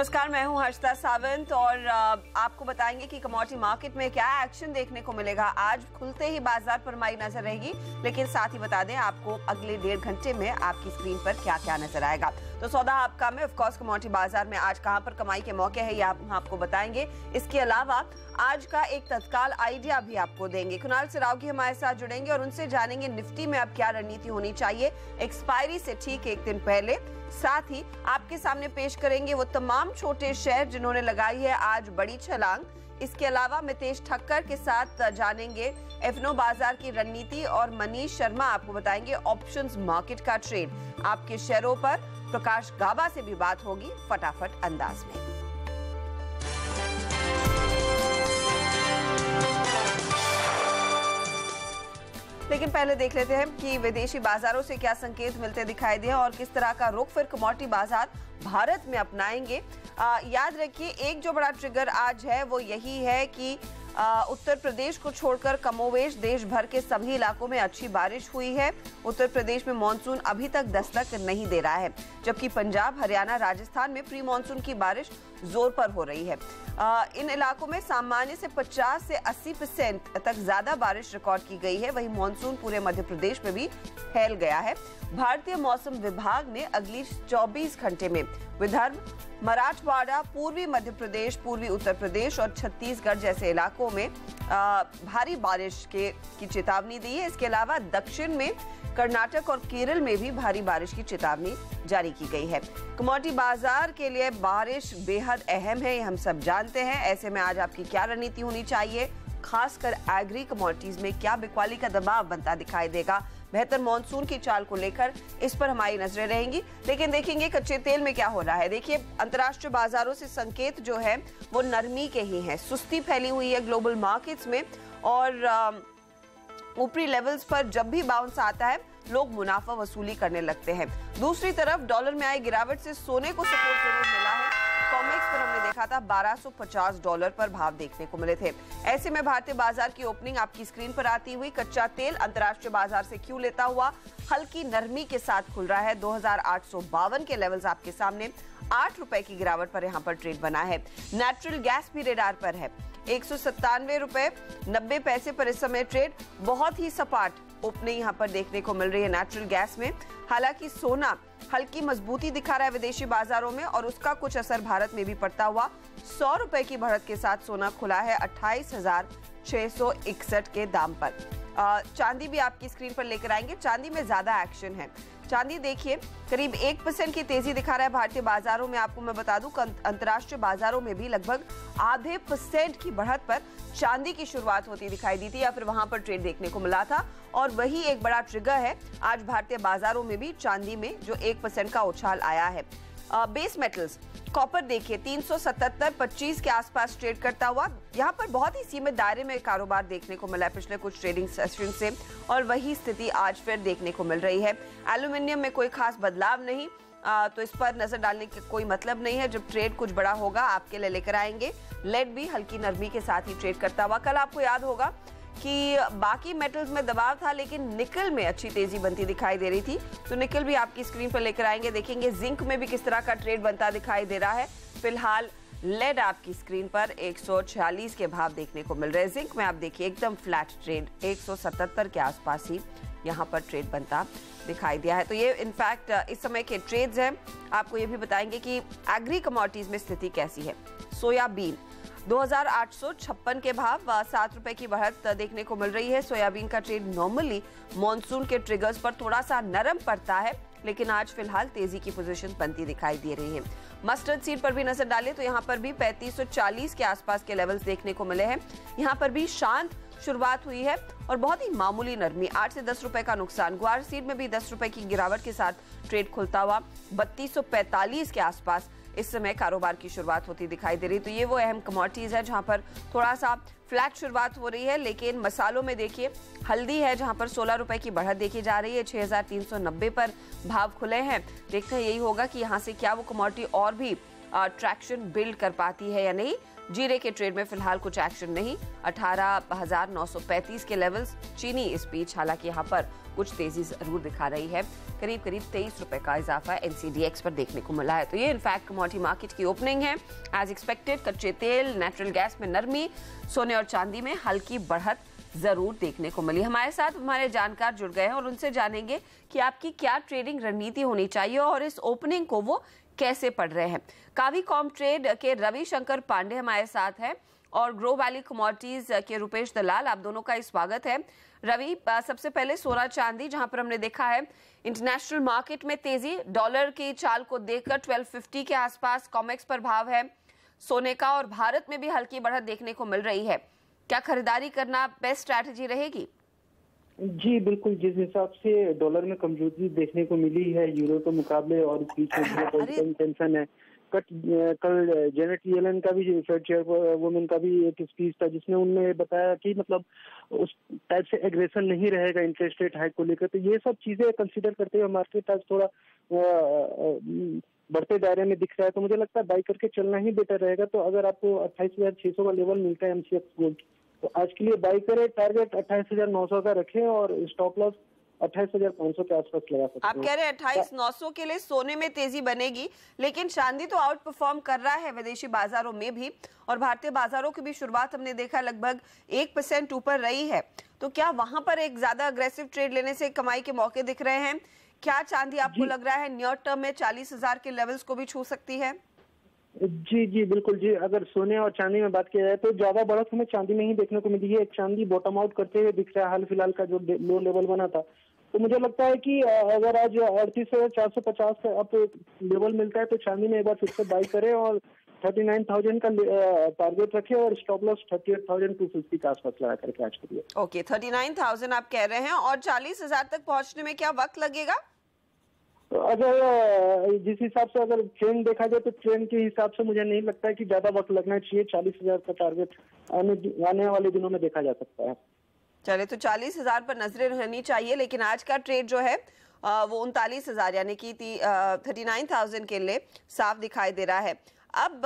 नमस्कार, मैं हूं हर्षिता सावंत और आपको बताएंगे कि कमोडिटी मार्केट में क्या एक्शन देखने को मिलेगा। आज खुलते ही बाजार पर माई नजर रहेगी, लेकिन साथ ही बता दें आपको अगले 1.5 घंटे में आपकी स्क्रीन पर क्या क्या नजर आएगा। तो सौदा आपका में ऑफ कोर्स कमोडिटी बाजार में आज कहां पर कमाई के मौके हैं, ये हम आपको बताएंगे। इसके अलावा आज का एक तत्काल आइडिया भी आपको देंगे। कुणाल सिरावगी हमारे साथ जुड़ेंगे और उनसे जानेंगे निफ्टी में अब क्या रणनीति होनी चाहिए एक्सपायरी से ठीक एक दिन पहले। साथ ही आपके सामने पेश करेंगे वो तमाम छोटे शेयर जिन्होंने लगाई है आज बड़ी छलांग। इसके अलावा मितेश ठक्कर के साथ जानेंगे एफनो बाजार की रणनीति और मनीष शर्मा आपको बताएंगे ऑप्शंस मार्केट का ट्रेड। आपके शेयरों पर प्रकाश गाबा से भी बात होगी फटाफट अंदाज में। लेकिन पहले देख लेते हैं कि विदेशी बाजारों से क्या संकेत मिलते दिखाई दिए और किस तरह का रुख फिर कमोडिटी बाजार भारत में अपनाएंगे। याद रखिए एक जो बड़ा ट्रिगर आज है वो यही है कि उत्तर प्रदेश को छोड़कर कमोवेश देश भर के सभी इलाकों में अच्छी बारिश हुई है। उत्तर प्रदेश में मानसून अभी तक दस्तक नहीं दे रहा है, जबकि पंजाब, हरियाणा, राजस्थान में प्री मानसून की बारिश जोर पर हो रही है। इन इलाकों में सामान्य से 50 से 80% तक ज्यादा बारिश रिकॉर्ड की गई है। वहीं मानसून पूरे मध्य प्रदेश में भी फैल गया है। भारतीय मौसम विभाग ने अगली 24 घंटे में विदर्भ, मराठवाड़ा, पूर्वी मध्य प्रदेश, पूर्वी उत्तर प्रदेश और छत्तीसगढ़ जैसे इलाकों में भारी बारिश की चेतावनी दी है। इसके अलावा दक्षिण में कर्नाटक और केरल में भी भारी बारिश की चेतावनी जारी की गई है। कमोडिटी बाजार के लिए बारिश बेहद अहम है, ये हम सब जानते हैं। ऐसे में आज आपकी क्या रणनीति होनी चाहिए, खासकर एग्री कमोडिटीज में क्या बिकवाली का दबाव बनता दिखाई देगा। बेहतर मानसून की चाल को लेकर इस पर हमारी नजरें रहेंगी। लेकिन देखेंगे कच्चे तेल में क्या हो रहा है। देखिए अंतर्राष्ट्रीय बाजारों से संकेत जो है वो नरमी के ही हैं। सुस्ती फैली हुई है ग्लोबल मार्केट्स में और ऊपरी लेवल्स पर जब भी बाउंस आता है लोग मुनाफा वसूली करने लगते हैं। दूसरी तरफ डॉलर में आई गिरावट से सोने को सपोर्ट जरूर मिला है। कॉमेक्स पर हमने देखा था $1250 पर भाव देखने को मिले थे। ऐसे में भारतीय बाजार की ओपनिंग आपकी स्क्रीन पर आती हुई कच्चा तेल अंतर्राष्ट्रीय बाजार से क्यों लेता हुआ हल्की नरमी के साथ खुल रहा है। 2852 के लेवल्स आपके सामने, ₹8 की गिरावट पर यहाँ पर ट्रेड बना है। नेचुरल गैस भी रेडार पर है, ₹197.90 पर इस समय ट्रेड। बहुत ही सपाट ओपनिंग यहाँ पर देखने को मिल रही है नेचुरल गैस में। हालांकि सोना हल्की मजबूती दिखा रहा है विदेशी बाजारों में और उसका कुछ असर भारत में भी पड़ता हुआ ₹100 की बढ़त के साथ सोना खुला है 28,661 के दाम पर। चांदी भी आपकी स्क्रीन पर लेकर आएंगे। चांदी में ज्यादा एक्शन है। चांदी देखिए करीब 1% की तेजी दिखा रहा है भारतीय बाजारों में। आपको मैं बता दूं अंतर्राष्ट्रीय बाजारों में भी लगभग ½ % की बढ़त पर चांदी की शुरुआत होती दिखाई दी थी या फिर वहां पर ट्रेड देखने को मिला था और वही एक बड़ा ट्रिगर है आज भारतीय बाजारों में भी चांदी में जो 1% का उछाल आया है। बेस मेटल्स कॉपर देखिए 377.25 के आसपास ट्रेड करता हुआ यहाँ पर बहुत ही सीमित दायरे में कारोबार देखने को मिला है पिछले कुछ ट्रेडिंग सेशन से और वही स्थिति आज फिर देखने को मिल रही है। एल्यूमिनियम में कोई खास बदलाव नहीं, तो इस पर नजर डालने का कोई मतलब नहीं है। जब ट्रेड कुछ बड़ा होगा आपके लिए लेकर आएंगे। लेड भी हल्की नरमी के साथ ही ट्रेड करता हुआ। कल आपको याद होगा कि बाकी मेटल्स में दबाव था लेकिन निकल में अच्छी तेजी बनती दिखाई दे रही थी, तो निकल भी आपकी स्क्रीन पर लेकर आएंगे। देखेंगे जिंक में भी किस तरह का ट्रेड बनता दिखाई दे रहा है। फिलहाल लेड आपकी स्क्रीन पर 146 के भाव देखने को मिल रहे हैं। जिंक में आप देखिए एकदम फ्लैट ट्रेड 177 के आसपास ही यहाँ पर ट्रेड बनता दिखाई दिया है। तो ये इनफैक्ट इस समय के ट्रेड्स हैं। आपको ये भी बताएंगे कि एग्री कमोडिटीज में स्थिति कैसी है। सोयाबीन 2856 के भाव, ₹7 की बढ़त देखने को मिल रही है। सोयाबीन का ट्रेड नॉर्मली मॉनसून के ट्रिगर्स पर थोड़ा सा नरम पड़ता है, लेकिन आज फिलहाल तेजी की पोजीशन बनती दिखाई दे रही है। मस्टर्ड सीड पर भी नजर डालें तो यहाँ पर भी 3540 के आसपास के लेवल्स देखने को मिले हैं। यहाँ पर भी शांत शुरुआत हुई है और बहुत ही मामूली नरमी, 8 से ₹10 का नुकसान। ग्वार सीड में भी ₹10 की गिरावट के साथ ट्रेड खुलता हुआ 3245 के आसपास इस समय कारोबार की शुरुआत होती दिखाई दे रही। तो ये वो अहम कमोडिटीज है जहां पर थोड़ा सा फ्लैट शुरुआत हो रही है। लेकिन मसालों में देखिए हल्दी है जहां पर ₹16 की बढ़त देखी जा रही है। 6390 पर भाव खुले हैं। देखते हैं यही होगा कि यहाँ से क्या वो कमोडिटी और भी ट्रैक्शन बिल्ड कर पाती है या नहीं। जीरे के ट्रेड में फिलहाल कुछ एक्शन नहीं, 18,935 के लेवल्स। चीनी इस बीच हालांकि यहां पर कुछ तेजी जरूर दिखा रही है, करीब 23 रुपए का इजाफा एनसीडीएक्स पर देखने को मिला है। तो ये इनफैक्ट कमोडिटी मार्केट की ओपनिंग है। एज एक्सपेक्टेड कच्चे तेल, नेचुरल गैस में नरमी, सोने और चांदी में हल्की बढ़त जरूर देखने को मिली। हमारे साथ हमारे जानकार जुड़ गए हैं और उनसे जानेंगे कि आपकी क्या ट्रेडिंग रणनीति होनी चाहिए और इस ओपनिंग को वो कैसे पढ़ रहे हैं। कावी कॉम ट्रेड के रविशंकर पांडे हमारे साथ हैं और ग्रो वैली कमोडिटीज के रुपेश दलाल, आप दोनों का स्वागत है। रवि, सबसे पहले सोना चांदी, जहां पर हमने देखा है इंटरनेशनल मार्केट में तेजी, डॉलर की चाल को देखकर 1250 के आसपास कॉमेक्स पर भाव है सोने का, और भारत में भी हल्की बढ़त देखने को मिल रही है। क्या खरीदारी करना बेस्ट स्ट्रैटेजी रहेगी? जी बिल्कुल, जिस हिसाब से डॉलर में कमजोरी देखने को मिली है यूरो के मुकाबले और बीच में टेंशन है। कल जेनेट येलन का भी, फेड चेयरवुमन का भी एक स्पीच था जिसमें उन्होंने बताया कि मतलब उस टाइप से एग्रेशन नहीं रहेगा इंटरेस्ट रेट हाइक को लेकर। तो ये सब चीजें कंसीडर करते हुए मार्केट आज थोड़ा बढ़ते दायरे में दिख रहा है, तो मुझे लगता है बाई करके चलना ही बेटर रहेगा। तो अगर आपको 28,600 का लेवल मिलता है एमसीएक्स गोल्ड, तो आज के लिए बाई करें, टारगेट 28,900 का रखें और स्टॉप लॉस 28,500 के आसपास लगा सकते हैं। आप कह रहे हैं 28,900 के लिए सोने में तेजी बनेगी, लेकिन चांदी तो आउट परफॉर्म कर रहा है विदेशी बाजारों में भी, और भारतीय बाजारों की भी शुरुआत हमने देखा लगभग 1% ऊपर रही है। तो क्या वहां पर एक ज्यादा अग्रेसिव ट्रेड लेने से कमाई के मौके दिख रहे हैं? क्या चांदी आपको लग रहा है नियर टर्म में 40,000 के लेवल्स को भी छू सकती है? जी बिल्कुल जी, अगर सोने और चांदी में बात किया जाए तो ज्यादा बढ़त हमें चांदी में ही देखने को मिली है। चांदी बॉटम आउट करते हुए दिख रहा है, हाल फिलहाल का जो लो लेवल बना था। तो मुझे लगता है कि अगर आज 38,450 का अप लेवल मिलता है तो चांदी में एक बार फिर से बाई करें और 39,000 का टारगेट रखें और स्टॉप लॉस 38,250 के आसपास लगा करके आज के लिए। ओके, 39,000 आप कह रहे हैं, और 40,000 तक पहुंचने में क्या वक्त लगेगा? अगर जिस हिसाब से अगर ट्रेंड देखा जाए तो ट्रेंड के हिसाब से मुझे नहीं लगता है कि ज्यादा वक्त लगना चाहिए। 40,000 का टारगेट आने वाले दिनों में देखा जा सकता है। चले, तो 40,000 पर नजरें रहनी चाहिए, लेकिन आज का ट्रेड जो है वो 39,000 यानी कि 39,000 के लिए साफ दिखाई दे रहा है। अब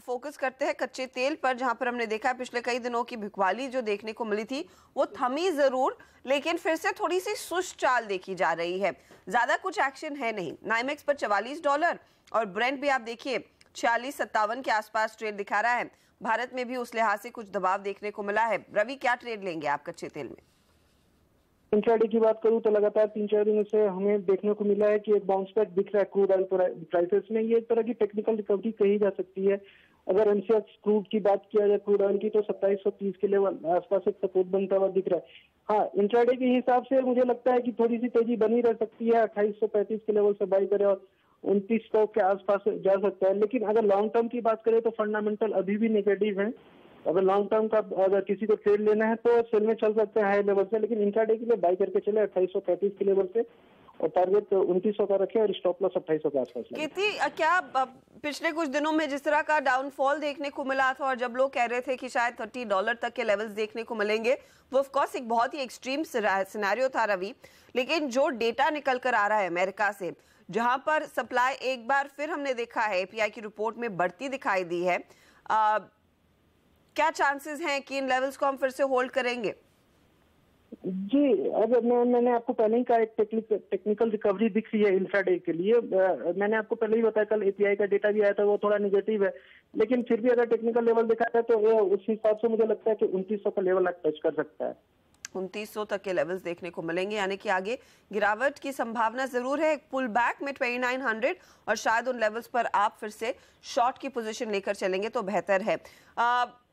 फोकस करते हैं कच्चे तेल पर, जहां पर हमने देखा पिछले कई दिनों की बिकवाली जो देखने को मिली थी वो थमी जरूर, लेकिन फिर से थोड़ी सी सुस्त चाल देखी जा रही है। ज्यादा कुछ एक्शन है नहीं। नाइमेक्स पर $44 और ब्रेंट भी आप देखिए 46-57 के आसपास ट्रेड दिखा रहा है। भारत में भी उस लिहाज से कुछ दबाव देखने को मिला है। रवि, क्या ट्रेड लेंगे आप कच्चे तेल में? इंट्राडे की बात करूं तो लगातार 3-4 दिनों से हमें देखने को मिला है कि एक बाउंस बैक दिख रहा है क्रूड ऑयल प्राइसेस में। ये एक तरह की टेक्निकल रिकवरी कही जा सकती है। अगर एमसीएक्स क्रूड की बात किया जाए, क्रूड ऑयल की, तो 2730 के लेवल आसपास एक सपोर्ट बनता हुआ दिख रहा है। हाँ, इंट्राडे के हिसाब से मुझे लगता है कि थोड़ी सी तेजी बनी रह सकती है। 2835 के लेवल से बाई करे और 2900 के आसपास जा सकता है। लेकिन अगर लॉन्ग टर्म की बात करें तो फंडामेंटल अभी भी नेगेटिव है। अगर लॉन्ग टर्म का अगर किसी को ट्रेड लेना है तो सेल में चल सकते हैं हाई लेवल से, लेकिन इंट्राडे के लिए बाई करके चले 2835 के लेवल से और टारगेट 2900 का रखे और स्टॉप लॉस 2800 के आसपास। कितनी क्या पिछले कुछ दिनों में जिस तरह का डाउनफॉल देखने को मिला था और जब लोग कह रहे थे कि शायद $30 तक के लेवल्स देखने को मिलेंगे, वो ऑफ कोर्स एक बहुत ही एक्सट्रीम सिनेरियो था रवि, लेकिन जो डेटा निकल कर आ रहा है अमेरिका से, जहां पर सप्लाई एक बार फिर हमने देखा है एपीआई की रिपोर्ट में बढ़ती दिखाई दी है, क्या चांसेस हैं कि इन लेवल्स को हम फिर से होल्ड करेंगे? जी, अगर मैंने आपको पहले ही कहा एक टेक्निकल रिकवरी दिख रही है इंट्राडे के लिए। मैंने आपको पहले ही बताया कल एपीआई का डेटा भी आया था, वो थोड़ा नेगेटिव है, लेकिन फिर भी अगर टेक्निकल लेवल देखा जाए तो उस हिसाब से मुझे लगता है कि 2900 का लेवल टच कर सकता है। 2900 तक के लेवल्स देखने को मिलेंगे, यानी कि आगे गिरावट की संभावना जरूर है। एक पुल बैक में 2900 और शायद उन लेवल्स पर आप फिर से शॉर्ट की पोजीशन लेकर चलेंगे तो बेहतर है।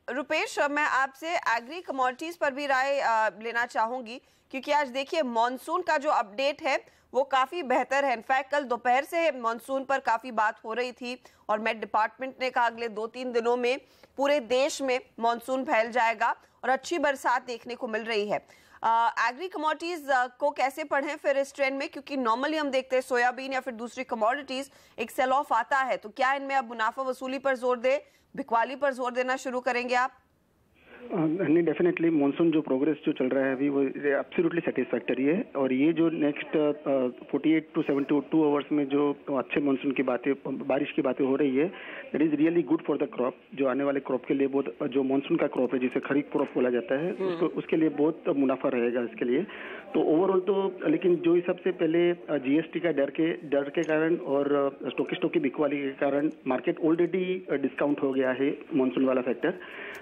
रुपेश, मैं आपसे एग्री कमोडिटीज पर भी राय लेना चाहूंगी, क्योंकि आज देखिए मॉनसून का जो अपडेट है वो काफी बेहतर है। इनफैक्ट कल दोपहर से मॉनसून पर काफी बात हो रही थी और मेट डिपार्टमेंट ने कहा अगले 2-3 दिनों में पूरे देश में मॉनसून फैल जाएगा और अच्छी बरसात देखने को मिल रही है। एग्री कमोडिटीज को कैसे पढ़ें फिर इस ट्रेंड में, क्योंकि नॉर्मली हम देखते हैं सोयाबीन या फिर दूसरी कमोडिटीज एक सेल ऑफ आता है, तो क्या इनमें अब मुनाफा वसूली पर जोर दे, बिकवाली पर जोर देना शुरू करेंगे आप? नहीं, डेफिनेटली मानसून जो प्रोग्रेस जो चल रहा है अभी वो एब्सोल्युटली सेटिस्फैक्टरी है। और ये जो नेक्स्ट 48 to 72 आवर्स में जो अच्छे मानसून की बातें, बारिश की बातें हो रही है, that is really good for the crop. जो आने वाले क्रॉप के लिए बहुत, जो मानसून का क्रॉप है जिसे खरीफ क्रॉप बोला जाता है, उसके लिए बहुत मुनाफा रहेगा इसके लिए। तो ओवरऑल तो, लेकिन जो सबसे पहले जीएसटी का डर के कारण और स्टॉक की बिकवाली के कारण मार्केट ऑलरेडी डिस्काउंट हो गया है मानसून वाला फैक्टर।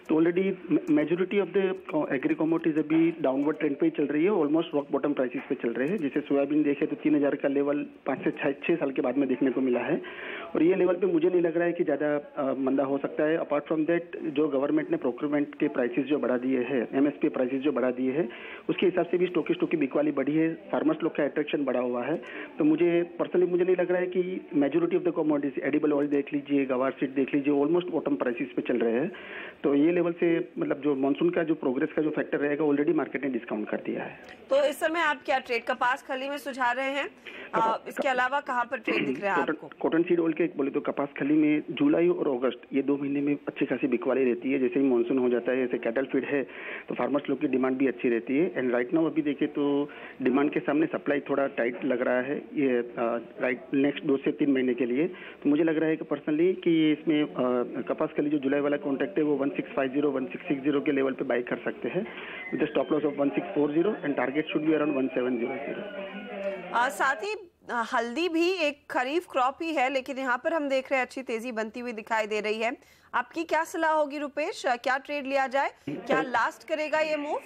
तो already majority of the agree commodities अभी डाउनवर्ड ट्रेंड पे चल रही है, ऑलमोस्ट रॉक बॉटम प्राइसेस पे चल रहे हैं। जैसे सोयाबीन देखे तो 3000 का लेवल 5 से 6 साल के बाद में देखने को मिला है, और ये लेवल पे मुझे नहीं लग रहा है कि ज़्यादा मंदा हो सकता है। अपार्ट फ्रॉम दैट, जो गवर्नमेंट ने प्रोक्योरमेंट के प्राइसेस जो बढ़ा दिए हैं, एमएसपी प्राइसेस जो बढ़ा दिए हैं, उसके हिसाब से भी स्टॉक की बिकवाली बढ़ी है, फार्मर्स लोग का अट्रैक्शन बढ़ा हुआ है। तो मुझे नहीं लग रहा है कि majority of the commodities, edible oil देख लीजिए, गवार सीड देख लीजिए, ऑलमोस्ट बॉटम प्राइसेस पे चल रहे हैं। तो ये लेवल से मतलब जो मानसून का जो प्रोग्रेस का जो फैक्टर रहेगा, ऑलरेडी मार्केट ने डिस्काउंट कर दिया है। तो इस समय आप क्या ट्रेड कपास खली में सुझा रहे हैं? इसके अलावा कहाँ पर ट्रेड दिख रहा है आपको? कॉटन सीड ऑयल के बोले तो कपास खली में जुलाई और अगस्त, ये 2 महीने में अच्छी खासी बिकवाली रहती है। जैसे ही मानसून हो जाता है, जैसे कैटल फीड है, तो फार्मर्स लोग की डिमांड भी अच्छी रहती है। एंड राइट नाउ अभी देखें तो डिमांड के सामने सप्लाई थोड़ा टाइट लग रहा है ये राइट नेक्स्ट 2 से 3 महीने के लिए। तो मुझे लग रहा है कि पर्सनली कि इसमें कपास खली जो जुलाई वाला कॉन्ट्रैक्ट है वो 1650 1660 के लेवल पे बाई कर सकते हैं, with stop loss of 1640 and target should be around 1700। साथ ही हल्दी भी एक खरीफ क्रॉप ही है, लेकिन यहाँ पर हम देख रहे हैं अच्छी तेजी बनती हुई दिखाई दे रही है। आपकी क्या सलाह होगी रुपेश, क्या ट्रेड लिया जाए, क्या लास्ट करेगा ये मूव?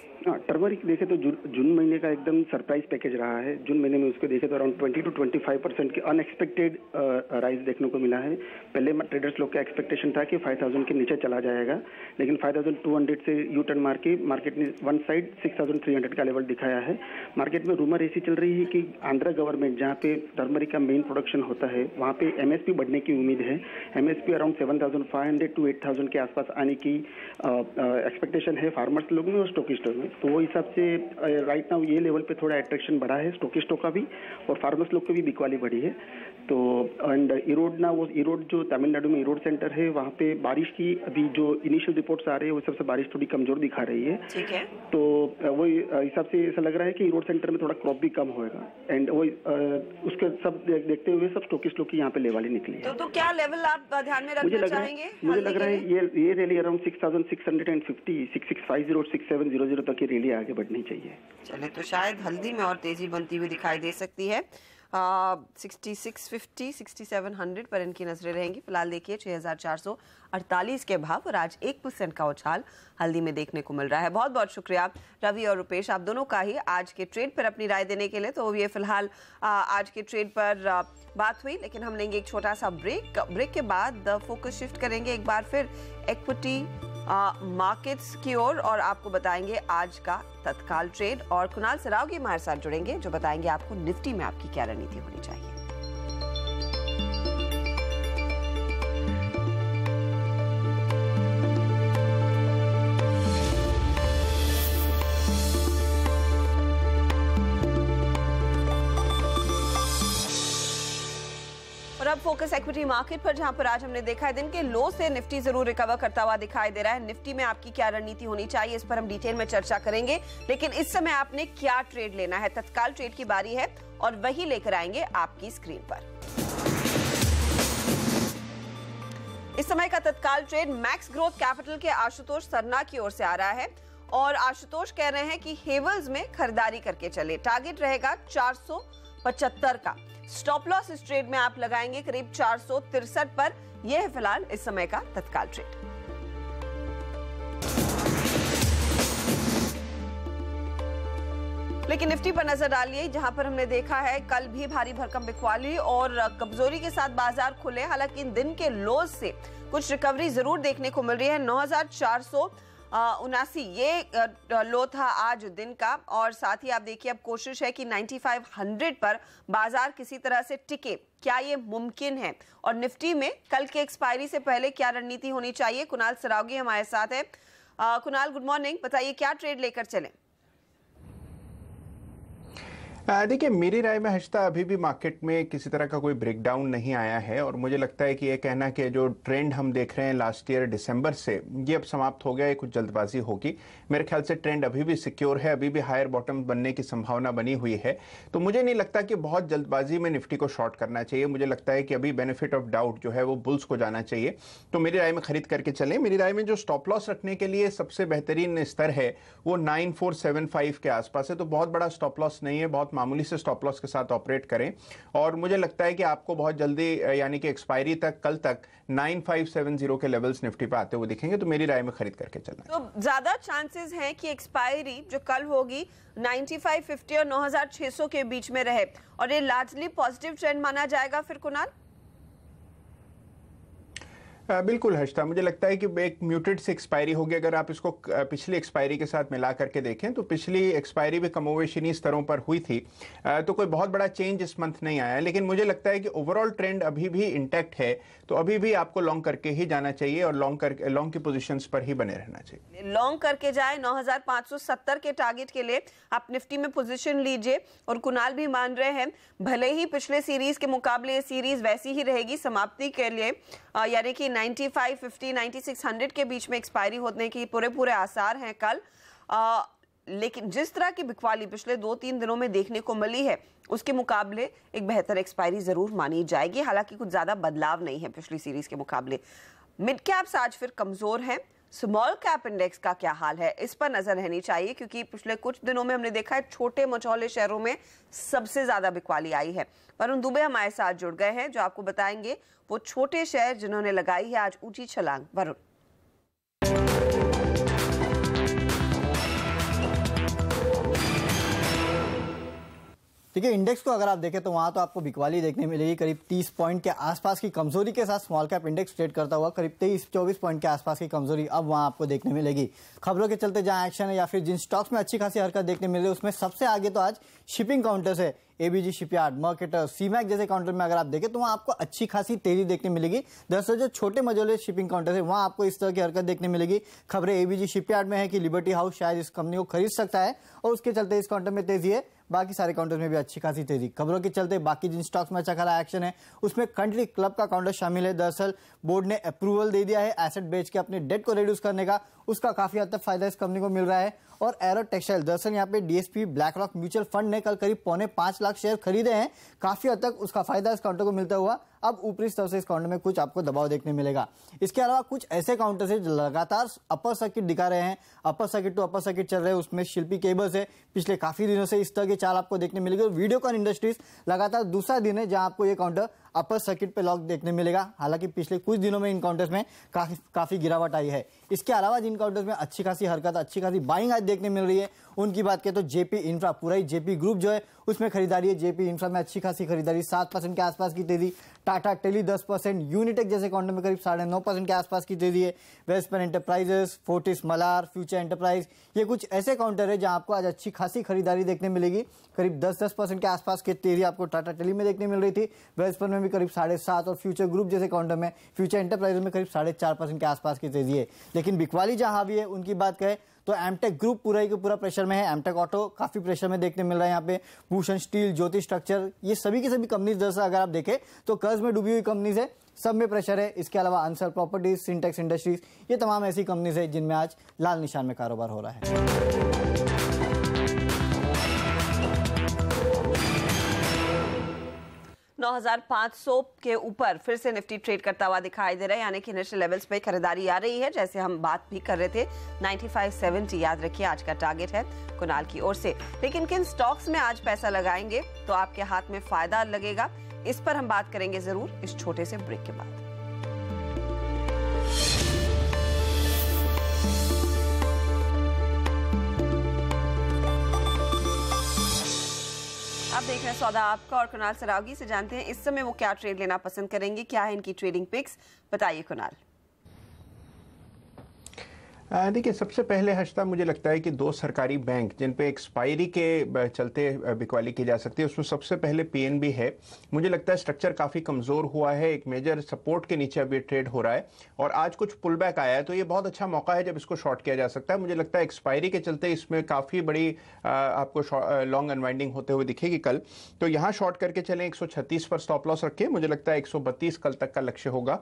टर्मरिक देखे तो जून महीने का एकदम सरप्राइज पैकेज रहा है। जून महीने में उसको देखे तो अराउंड 20 to 25% की अनएक्सपेक्टेड राइज देखने को मिला है। पहले ट्रेडर्स लोग का एक्सपेक्टेशन था कि 5000 के नीचे चला जाएगा, लेकिन 5200 से यू टर्न मार के मार्केट ने वन साइड 6300 का लेवल दिखाया है। मार्केट में रूमर ऐसी चल रही है कि आंध्र गवर्नमेंट, जहाँ पे टर्मरिक का मेन प्रोडक्शन होता है, वहाँ पे एमएसपी बढ़ने की उम्मीद है। एमएसपी अराउंड 7500 to 8000 के आसपास आने की एक्सपेक्टेशन है फार्मर्स लोग में और स्टॉकिस्टों में। तो वो हिसाब से राइट नाउ ये लेवल पे थोड़ा अट्रैक्शन बढ़ा है स्टॉकिस्टों का भी, और फार्मर्स लोग की भी बिकवाली बढ़ी है। तो एंड इरोड ना, वो इरोड जो तमिलनाडु में इरोड सेंटर है, वहाँ पे बारिश की अभी जो इनिशियल रिपोर्ट्स आ रही है, वो सबसे बारिश थोड़ी कमजोर दिखा रही है। ठीक है। तो वो हिसाब से ऐसा लग रहा है कि इरोड सेंटर में थोड़ा क्रॉप भी कम होएगा, एंड वो उसके सब देखते हुए सब स्टॉकिस्ट लोग की यहाँ पे लेवल निकली है। तो क्या लेवल आप ध्यान में रखना चाहेंगे? मुझे लग रहा है ये रैली अराउंड 6650, 6650, 6700 तक की रैली आगे बढ़नी चाहिए। चले, तो शायद हल्दी में और तेजी बनती हुई दिखाई दे सकती है। 6650, 6700 पर इनकी नजरें रहेंगी। फिलहाल देखिए 6448 के भाव और आज 1% का उछाल हल्दी में देखने को मिल रहा है। बहुत बहुत शुक्रिया रवि और रुपेश, आप दोनों का ही आज के ट्रेड पर अपनी राय देने के लिए। तो ये फिलहाल आज के ट्रेड पर बात हुई, लेकिन हम लेंगे एक छोटा सा ब्रेक के बाद फोकस शिफ्ट करेंगे एक बार फिर इक्विटी मार्केट्स की ओर और आपको बताएंगे आज का तत्काल ट्रेड, और कुणाल सरावगी हमारे साथ जुड़ेंगे जो बताएंगे आपको निफ्टी में आपकी क्या रणनीति होनी चाहिए। अब फोकस इक्विटी मार्केट पर, जहां पर आज हमने देखा है दिन के लो से निफ्टी जरूर रिकवर करता हुआ दिखाई दे रहा है। निफ्टी में आपकी क्या रणनीति होनी चाहिए, इस पर हम डिटेल में चर्चा करेंगे, लेकिन इस समय आपने क्या ट्रेड लेना है, तत्काल ट्रेड की बारी है और वही लेकर आएंगे आपकी स्क्रीन पर। इस समय का तत्काल ट्रेड मैक्स ग्रोथ कैपिटल के आशुतोष सरना की ओर से आ रहा है और आशुतोष कह रहे हैं कि हेवल्स में खरीदारी करके चले। टारगेट रहेगा 475 का। स्टॉप लॉस इस ट्रेड में आप लगाएंगे करीब 463 पर। यह है फिलहाल इस समय का तत्काल ट्रेड। लेकिन निफ्टी पर नजर डालिए, जहां पर हमने देखा है कल भी भारी भरकम बिकवाली और कमजोरी के साथ बाजार खुले। हालांकि इन दिन के लोज से कुछ रिकवरी जरूर देखने को मिल रही है। 9479 ये लो था आज दिन का, और साथ ही आप देखिए अब कोशिश है कि 9500 पर बाजार किसी तरह से टिके। क्या ये मुमकिन है और निफ्टी में कल के एक्सपायरी से पहले क्या रणनीति होनी चाहिए? कुणाल सरावगी हमारे साथ है। कुणाल, गुड मॉर्निंग, बताइए क्या ट्रेड लेकर चलें? देखिए, मेरी राय में हर्षिता अभी भी मार्केट में किसी तरह का कोई ब्रेकडाउन नहीं आया है और मुझे लगता है कि ये कहना कि जो ट्रेंड हम देख रहे हैं लास्ट ईयर दिसंबर से ये अब समाप्त हो गया है, कुछ जल्दबाजी होगी। मेरे ख्याल से ट्रेंड अभी भी सिक्योर है, अभी भी हायर बॉटम बनने की संभावना बनी हुई है। तो मुझे नहीं लगता कि बहुत जल्दबाजी में निफ्टी को शॉर्ट करना चाहिए। मुझे लगता है कि अभी बेनिफिट ऑफ डाउट जो है वो बुल्स को जाना चाहिए। तो मेरी राय में खरीद करके चलें। मेरी राय में जो स्टॉप लॉस रखने के लिए सबसे बेहतरीन स्तर है वो 9475 के आसपास है। तो बहुत बड़ा स्टॉप लॉस नहीं है, बहुत मामूली से स्टॉप लॉस के साथ ऑपरेट करें और मुझे लगता है कि आपको बहुत जल्दी यानी कि एक्सपायरी तक कल तक 9570 के लेवल्स निफ्टी पे आते हुए दिखेंगे। तो मेरी राय में खरीद करके चलना। तो ज्यादा चांसेस हैं कि एक्सपायरी जो कल होगी 9550 और 9600 के बीच में रहे और ये लार्जली पॉजिटिव ट्रेंड माना जाएगा फिर कुणाल? बिल्कुल हर्षिता, मुझे लगता है कि एक म्यूटेड से एक्सपायरी होगी। अगर आप इसको पिछली एक्सपायरी के साथ मिला करके देखें तो पिछली एक्सपायरी भी कमोवेश इन्हीं स्तरों पर हुई थी। तो कोई बहुत बड़ा चेंज इस मंथ नहीं आया, लेकिन मुझे लगता है कि ओवरऑल ट्रेंड अभी भी इंटैक्ट है। तो अभी भी आपको लॉन्ग करके ही जाना चाहिए और लॉन्ग की पोजीशंस पर ही बने रहना चाहिए। लॉन्ग करके जाए 9570 के टारगेट के लिए आप निफ्टी में पोजीशन लीजिए। और कुणाल भी मान रहे हैं भले ही पिछले सीरीज के मुकाबले ये सीरीज वैसी ही रहेगी समाप्ति के लिए, यानी कि 9550 9600 के बीच में एक्सपायरी होने की पूरे आसार हैं कल। लेकिन जिस तरह की बिकवाली पिछले 2-3 दिनों में देखने को मिली है उसके मुकाबले एक बेहतर एक्सपायरी जरूर मानी जाएगी। हालांकि कुछ ज्यादा बदलाव नहीं है पिछली सीरीज के मुकाबले। मिड कैप्स आज फिर कमजोर हैं। स्मॉल कैप इंडेक्स का क्या हाल है, इस पर नजर रहनी चाहिए क्योंकि पिछले कुछ दिनों में हमने देखा है छोटे मझौले शहरों में सबसे ज्यादा बिकवाली आई है। वरुण दुबे हमारे साथ जुड़ गए हैं जो आपको बताएंगे वो छोटे शहर जिन्होंने लगाई है आज ऊंची छलांग। वरुण। देखिए, इंडेक्स को अगर आप देखें तो वहां तो आपको बिकवाली देखने मिलेगी। करीब 30 पॉइंट के आसपास की कमजोरी के साथ स्मॉल कैप इंडेक्स ट्रेड करता हुआ करीब 23-24 पॉइंट के आसपास की कमजोरी अब वहां आपको देखने मिलेगी। खबरों के चलते जहां एक्शन है या फिर जिन स्टॉक्स में अच्छी खासी हरकत देखने मिल रही है उसमें सबसे आगे तो आज शिपिंग काउंटर्स है। एबीजी शिपयार्ड, मर्केटर, सीमैक जैसे काउंटर में अगर आप देखें तो वहां आपको अच्छी खासी तेजी देखने मिलेगी। दरअसल जो छोटे मझोले शिपिंग काउंटर है वहां आपको इस तरह की हरकत देखने मिलेगी। खबरें एबीजी शिपयार्ड में है कि लिबर्टी हाउस शायद इस कंपनी को खरीद सकता है और उसके चलते इस काउंटर में तेजी है। बाकी सारे काउंटर में भी अच्छी खासी तेजी। खबरों के चलते बाकी जिन स्टॉक्स में अच्छा खासा एक्शन है उसमें कंट्री क्लब का काउंटर शामिल है। दरअसल बोर्ड ने अप्रूवल दे दिया है एसेट बेच के अपने डेट को रिड्यूस करने का, उसका काफी हद तक फायदा इस कंपनी को मिल रहा है। और एरो टेक्सटाइल, दरअसल यहाँ पे DSP black rock mutual fund ने कल करीब 4.25 लाख शेयर खरीदे हैं। काफी हद तक उसका फायदा इस काउंटर को मिलता हुआ अब ऊपरी स्तर से इस काउंटर में कुछ आपको दबाव देखने मिलेगा। इसके अलावा कुछ ऐसे काउंटर्स है जो लगातार अपर सर्किट दिखा रहे हैं, upper circuit to upper circuit चल रहे हैं। उसमें शिल्पी केबल्स है, पिछले काफी दिनों से इस तरह की चाल आपको देखने मिलेगी। और वीडियोकॉन इंडस्ट्रीज लगातार दूसरा दिन है जहां आपको ये काउंटर अपर सर्किट पे लॉक देखने मिलेगा। हालांकि पिछले कुछ दिनों में इन काउंटर्स में काफी गिरावट आई है। इसके अलावा जिन काउंटर्स में अच्छी खासी हरकत, अच्छी खासी बाइंग आज देखने मिल रही है उनकी बात करें तो जेपी इंफ्रा, पूरा ही जेपी ग्रुप जो है उसमें खरीदारी है। जेपी इंफ्रा में अच्छी खासी खरीदारी, 7% के आसपास की तेजी। टाटा टेली 10%, यूनिटेक जैसे काउंटर में करीब 9.5% के आसपास की तेजी है। Western enterprises, Fortis Malar, future enterprise, ये कुछ ऐसे काउंटर है जहां आपको आज अच्छी खासी खरीदारी देखने मिलेगी। करीब 10% के आसपास की तेजी आपको टाटा टेली में देखने मिल रही थी। वेस्टर्न में भी करीब 7.5% और फ्यूचर ग्रुप जैसे काउंटर में, फ्यूचर एंटरप्राइज में करीब 4.5% के आसपास की तेजी है। लेकिन बिकवाली जहां भी है उनकी बात करें तो एमटेक ग्रुप पूरा ही पूरा प्रेशर में है। एमटेक ऑटो काफी प्रेशर में देखने मिल रहा है यहाँ पे। भूषण स्टील, ज्योति स्ट्रक्चर, ये सभी की सभी कंपनीज दरअसल अगर आप देखें तो कर्ज में डूबी हुई कंपनीज है, सब में प्रेशर है। इसके अलावा अंसर प्रॉपर्टीज, सिंटेक्स इंडस्ट्रीज, ये तमाम ऐसी कंपनीज है जिनमें आज लाल निशान में कारोबार हो रहा है। 9500 के ऊपर फिर से निफ्टी ट्रेड करता हुआ दिखाई दे रहा है, यानी कि नेशनल लेवल्स पे खरीदारी आ रही है। जैसे हम बात भी कर रहे थे 9570 याद रखिए आज का टारगेट है कुणाल की ओर से। लेकिन किन स्टॉक्स में आज पैसा लगाएंगे तो आपके हाथ में फायदा लगेगा, इस पर हम बात करेंगे जरूर इस छोटे से ब्रेक के बाद। आप देख रहे हैं सौदा आपका और कुणाल सरावगी से जानते हैं इस समय वो क्या ट्रेड लेना पसंद करेंगे, क्या है इनकी ट्रेडिंग पिक्स, बताइए कुणाल। देखिए, सबसे पहले हश्ता मुझे लगता है कि दो सरकारी बैंक जिन पे एक्सपायरी के चलते बिकवाली की जा सकती है, उसमें सबसे पहले पीएनबी है। मुझे लगता है स्ट्रक्चर काफ़ी कमज़ोर हुआ है, एक मेजर सपोर्ट के नीचे अभी ट्रेड हो रहा है और आज कुछ पुल बैक आया है, तो ये बहुत अच्छा मौका है जब इसको शॉर्ट किया जा सकता है। मुझे लगता है एक्सपायरी के चलते इसमें काफ़ी बड़ी आपको लॉन्ग अनवाइंडिंग होते हुए दिखेगी कल, तो यहाँ शॉर्ट करके चलें। 136 पर स्टॉप लॉस रखें, मुझे लगता है 132 कल तक का लक्ष्य होगा।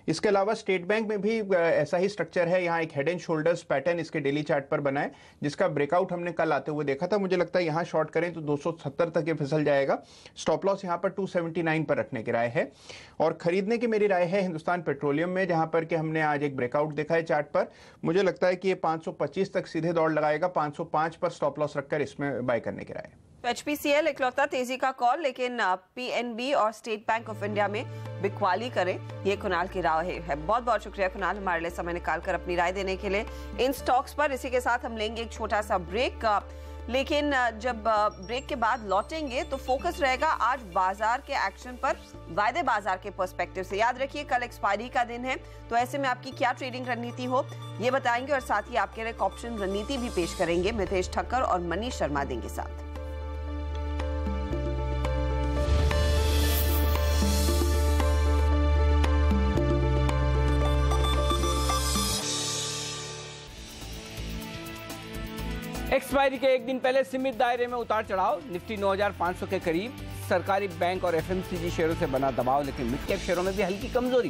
इसके अलावा स्टेट बैंक में भी ऐसा ही स्ट्रक्चर है, यहाँ एक हेड एंड शोल्डर्स पैटर्न इसके डेली चार्ट पर बना है, जिसका ब्रेकआउट हमने कल आते हुए देखा था। मुझे लगता है यहाँ शॉर्ट करें तो 270 तक ये फिसल जाएगा। स्टॉप लॉस यहाँ पर 279 पर रखने की राय है और खरीदने की मेरी राय है हिंदुस्तान पेट्रोलियम में, जहां पर कि हमने आज एक ब्रेकआउट देखा है चार्ट पर। मुझे लगता है कि ये 525 तक सीधे दौड़ लगाएगा, 505 पर स्टॉप लॉस रखकर इसमें बाय करने की राय है। HPCL इकलौता तेजी का कॉल, लेकिन PNB और स्टेट बैंक ऑफ इंडिया में बिकवाली करें, ये कुणाल की राय है। बहुत बहुत शुक्रिया कुणाल हमारे लिए समय निकालकर अपनी राय देने के लिए इन स्टॉक्स पर। इसी के साथ हम लेंगे एक छोटा सा ब्रेक, लेकिन जब ब्रेक के बाद लौटेंगे तो फोकस रहेगा आज बाजार के एक्शन पर, वायदे बाजार के पर्सपेक्टिव से। याद रखिए कल एक्सपायरी का दिन है, तो ऐसे में आपकी क्या ट्रेडिंग रणनीति हो ये बताएंगे और साथ ही आपके लिए ऑप्शन रणनीति भी पेश करेंगे। मितेश ठक्कर और मनीष शर्मा देंगे साथ। एक्सपायरी के एक दिन पहले सीमित दायरे में उतार चढ़ाव, निफ्टी 9500 के करीब। सरकारी बैंक और एफएमसीजी शेयरों से बना दबाव, लेकिन मिड कैप शेयरों में भी हल्की कमजोरी।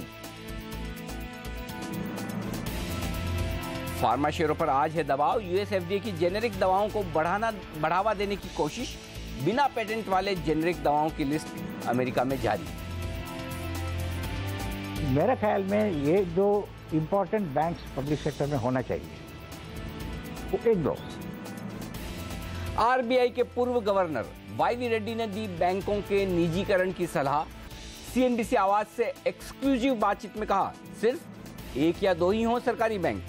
फार्मा शेयरों पर आज है दबाव, यूएस एफडीए की जेनेरिक दवाओं को बढ़ावा देने की कोशिश, बिना पेटेंट वाले जेनेरिक दवाओं की लिस्ट अमेरिका में जारी। मेरे ख्याल में ये जो इंपॉर्टेंट बैंक्स पब्लिक सेक्टर में होना चाहिए वो एक दो। आरबीआई के पूर्व गवर्नर वाईवी रेड्डी ने दी बैंकों के निजीकरण की सलाह। सीएनबीसी आवाज से एक्सक्लूसिव बातचीत में कहा सिर्फ एक या दो ही हों सरकारी bank.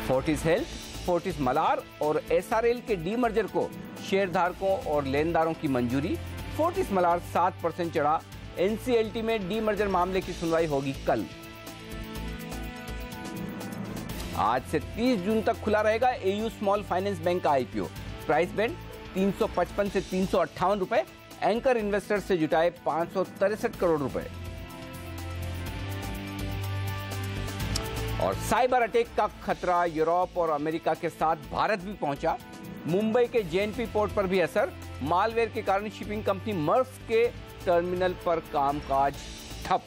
Fortis health, Fortis Malar और एसआरएल के डीमर्जर को शेयरधारकों और लेनदारों की मंजूरी। फोर्टिस मलार 7% चढ़ा। एनसीएलटी में डीमर्जर मामले की सुनवाई होगी कल। आज से 30 जून तक खुला रहेगा एयू स्मॉल फाइनेंस बैंक का आईपीओ। प्राइस बैंड 355 से 358 रुपए। एंकर इन्वेस्टर से जुटाए 563 करोड़ रुपए। और साइबर अटैक का खतरा यूरोप और अमेरिका के साथ भारत भी पहुंचा। मुंबई के जेएनपी पोर्ट पर भी असर। मालवेयर के कारण शिपिंग कंपनी मर्स्क के टर्मिनल पर कामकाज ठप।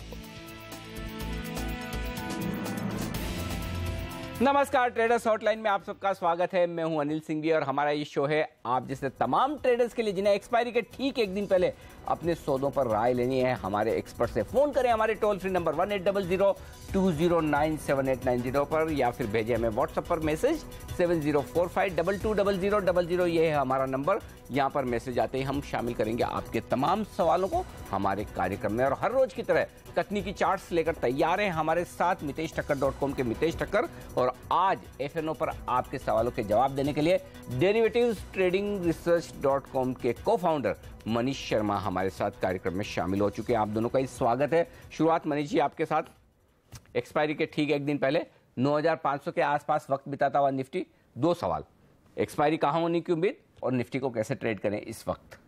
नमस्कार, ट्रेडर्स हॉटलाइन में आप सबका स्वागत है। मैं हूं अनिल सिंघवी और हमारा ये शो है आप जैसे तमाम ट्रेडर्स के लिए जिन्हें एक्सपायरी के ठीक एक दिन पहले अपने सौदों पर राय लेनी है। हमारे एक्सपर्ट से फोन करें हमारे टोल फ्री नंबर 1800-209-7890 पर, या फिर भेजें हमें व्हाट्सएप पर मैसेज 7045220000। ये है हमारा नंबर। यहाँ पर मैसेज आते ही हम शामिल करेंगे आपके तमाम सवालों को हमारे कार्यक्रम में। और हर रोज की तरह तकनीकी चार्ट्स लेकर तैयार हैं हमारे साथ miteshtakkar.com के मितेश ठक्कर। और आज एफएनओ पर आपके सवालों के जवाब देने के लिए derivativestradingresearch.com के को-फाउंडर मनीष शर्मा हमारे साथ कार्यक्रम में शामिल हो चुके हैं। आप दोनों का स्वागत है। शुरुआत मनीष जी आपके साथ। एक्सपायरी के ठीक एक दिन पहले 9500 के आसपास वक्त बिताता हुआ निफ्टी, दो सवाल। एक्सपायरी कहां होने की उम्मीद और निफ्टी को कैसे ट्रेड करें इस वक्त?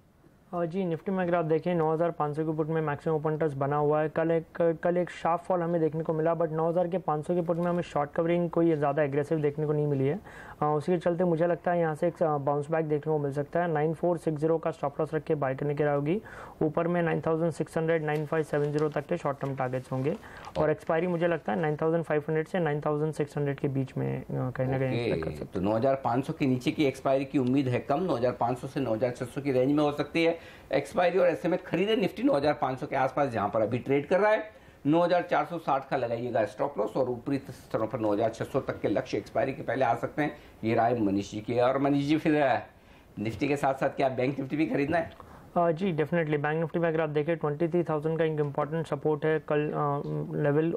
जी, निफ्टी में अगर आप देखें 9500 के पुट में मैक्सिमम ओपन टच बना हुआ है। कल एक शार्प फॉल हमें देखने को मिला, बट 9500 के पुट में हमें शॉर्ट कवरिंग कोई ज़्यादा एग्रेसिव देखने को नहीं मिली है। उसी के चलते मुझे लगता है यहाँ से एक बाउंस बैक देखने को मिल सकता है। 9460 का स्टॉप लॉस रख के बाय करने की रहेगी। ऊपर में 9600, 9570 तक के शॉर्ट टर्म टारगेट्स होंगे और एक्सपायरी मुझे लगता है 9500 से 9600 के बीच में कहीं ना कहीं। तो 9500 के नीचे की एक्सपायरी की उम्मीद है कम। 9500 से 9600 की रेंज में हो सकती है एक्सपायरी। और ऐसे में खरीदे निफ्टी 9500 के आसपास जहां पर अभी ट्रेड कर रहा है। 9460 का लगाइएगा स्टॉप लॉस और ऊपरी स्तरों पर 9600 तक के लक्ष्य एक्सपायरी के पहले आ सकते हैं। ये राय मनीष जी की है। और मनीष जी फिर निफ्टी के साथ साथ क्या बैंक निफ्टी भी खरीदना है? जी डेफिनेटली बैंक निफ्टी में अगर आप देखें 23,000 का एक इम्पॉर्टेंट सपोर्ट है। कल लेवल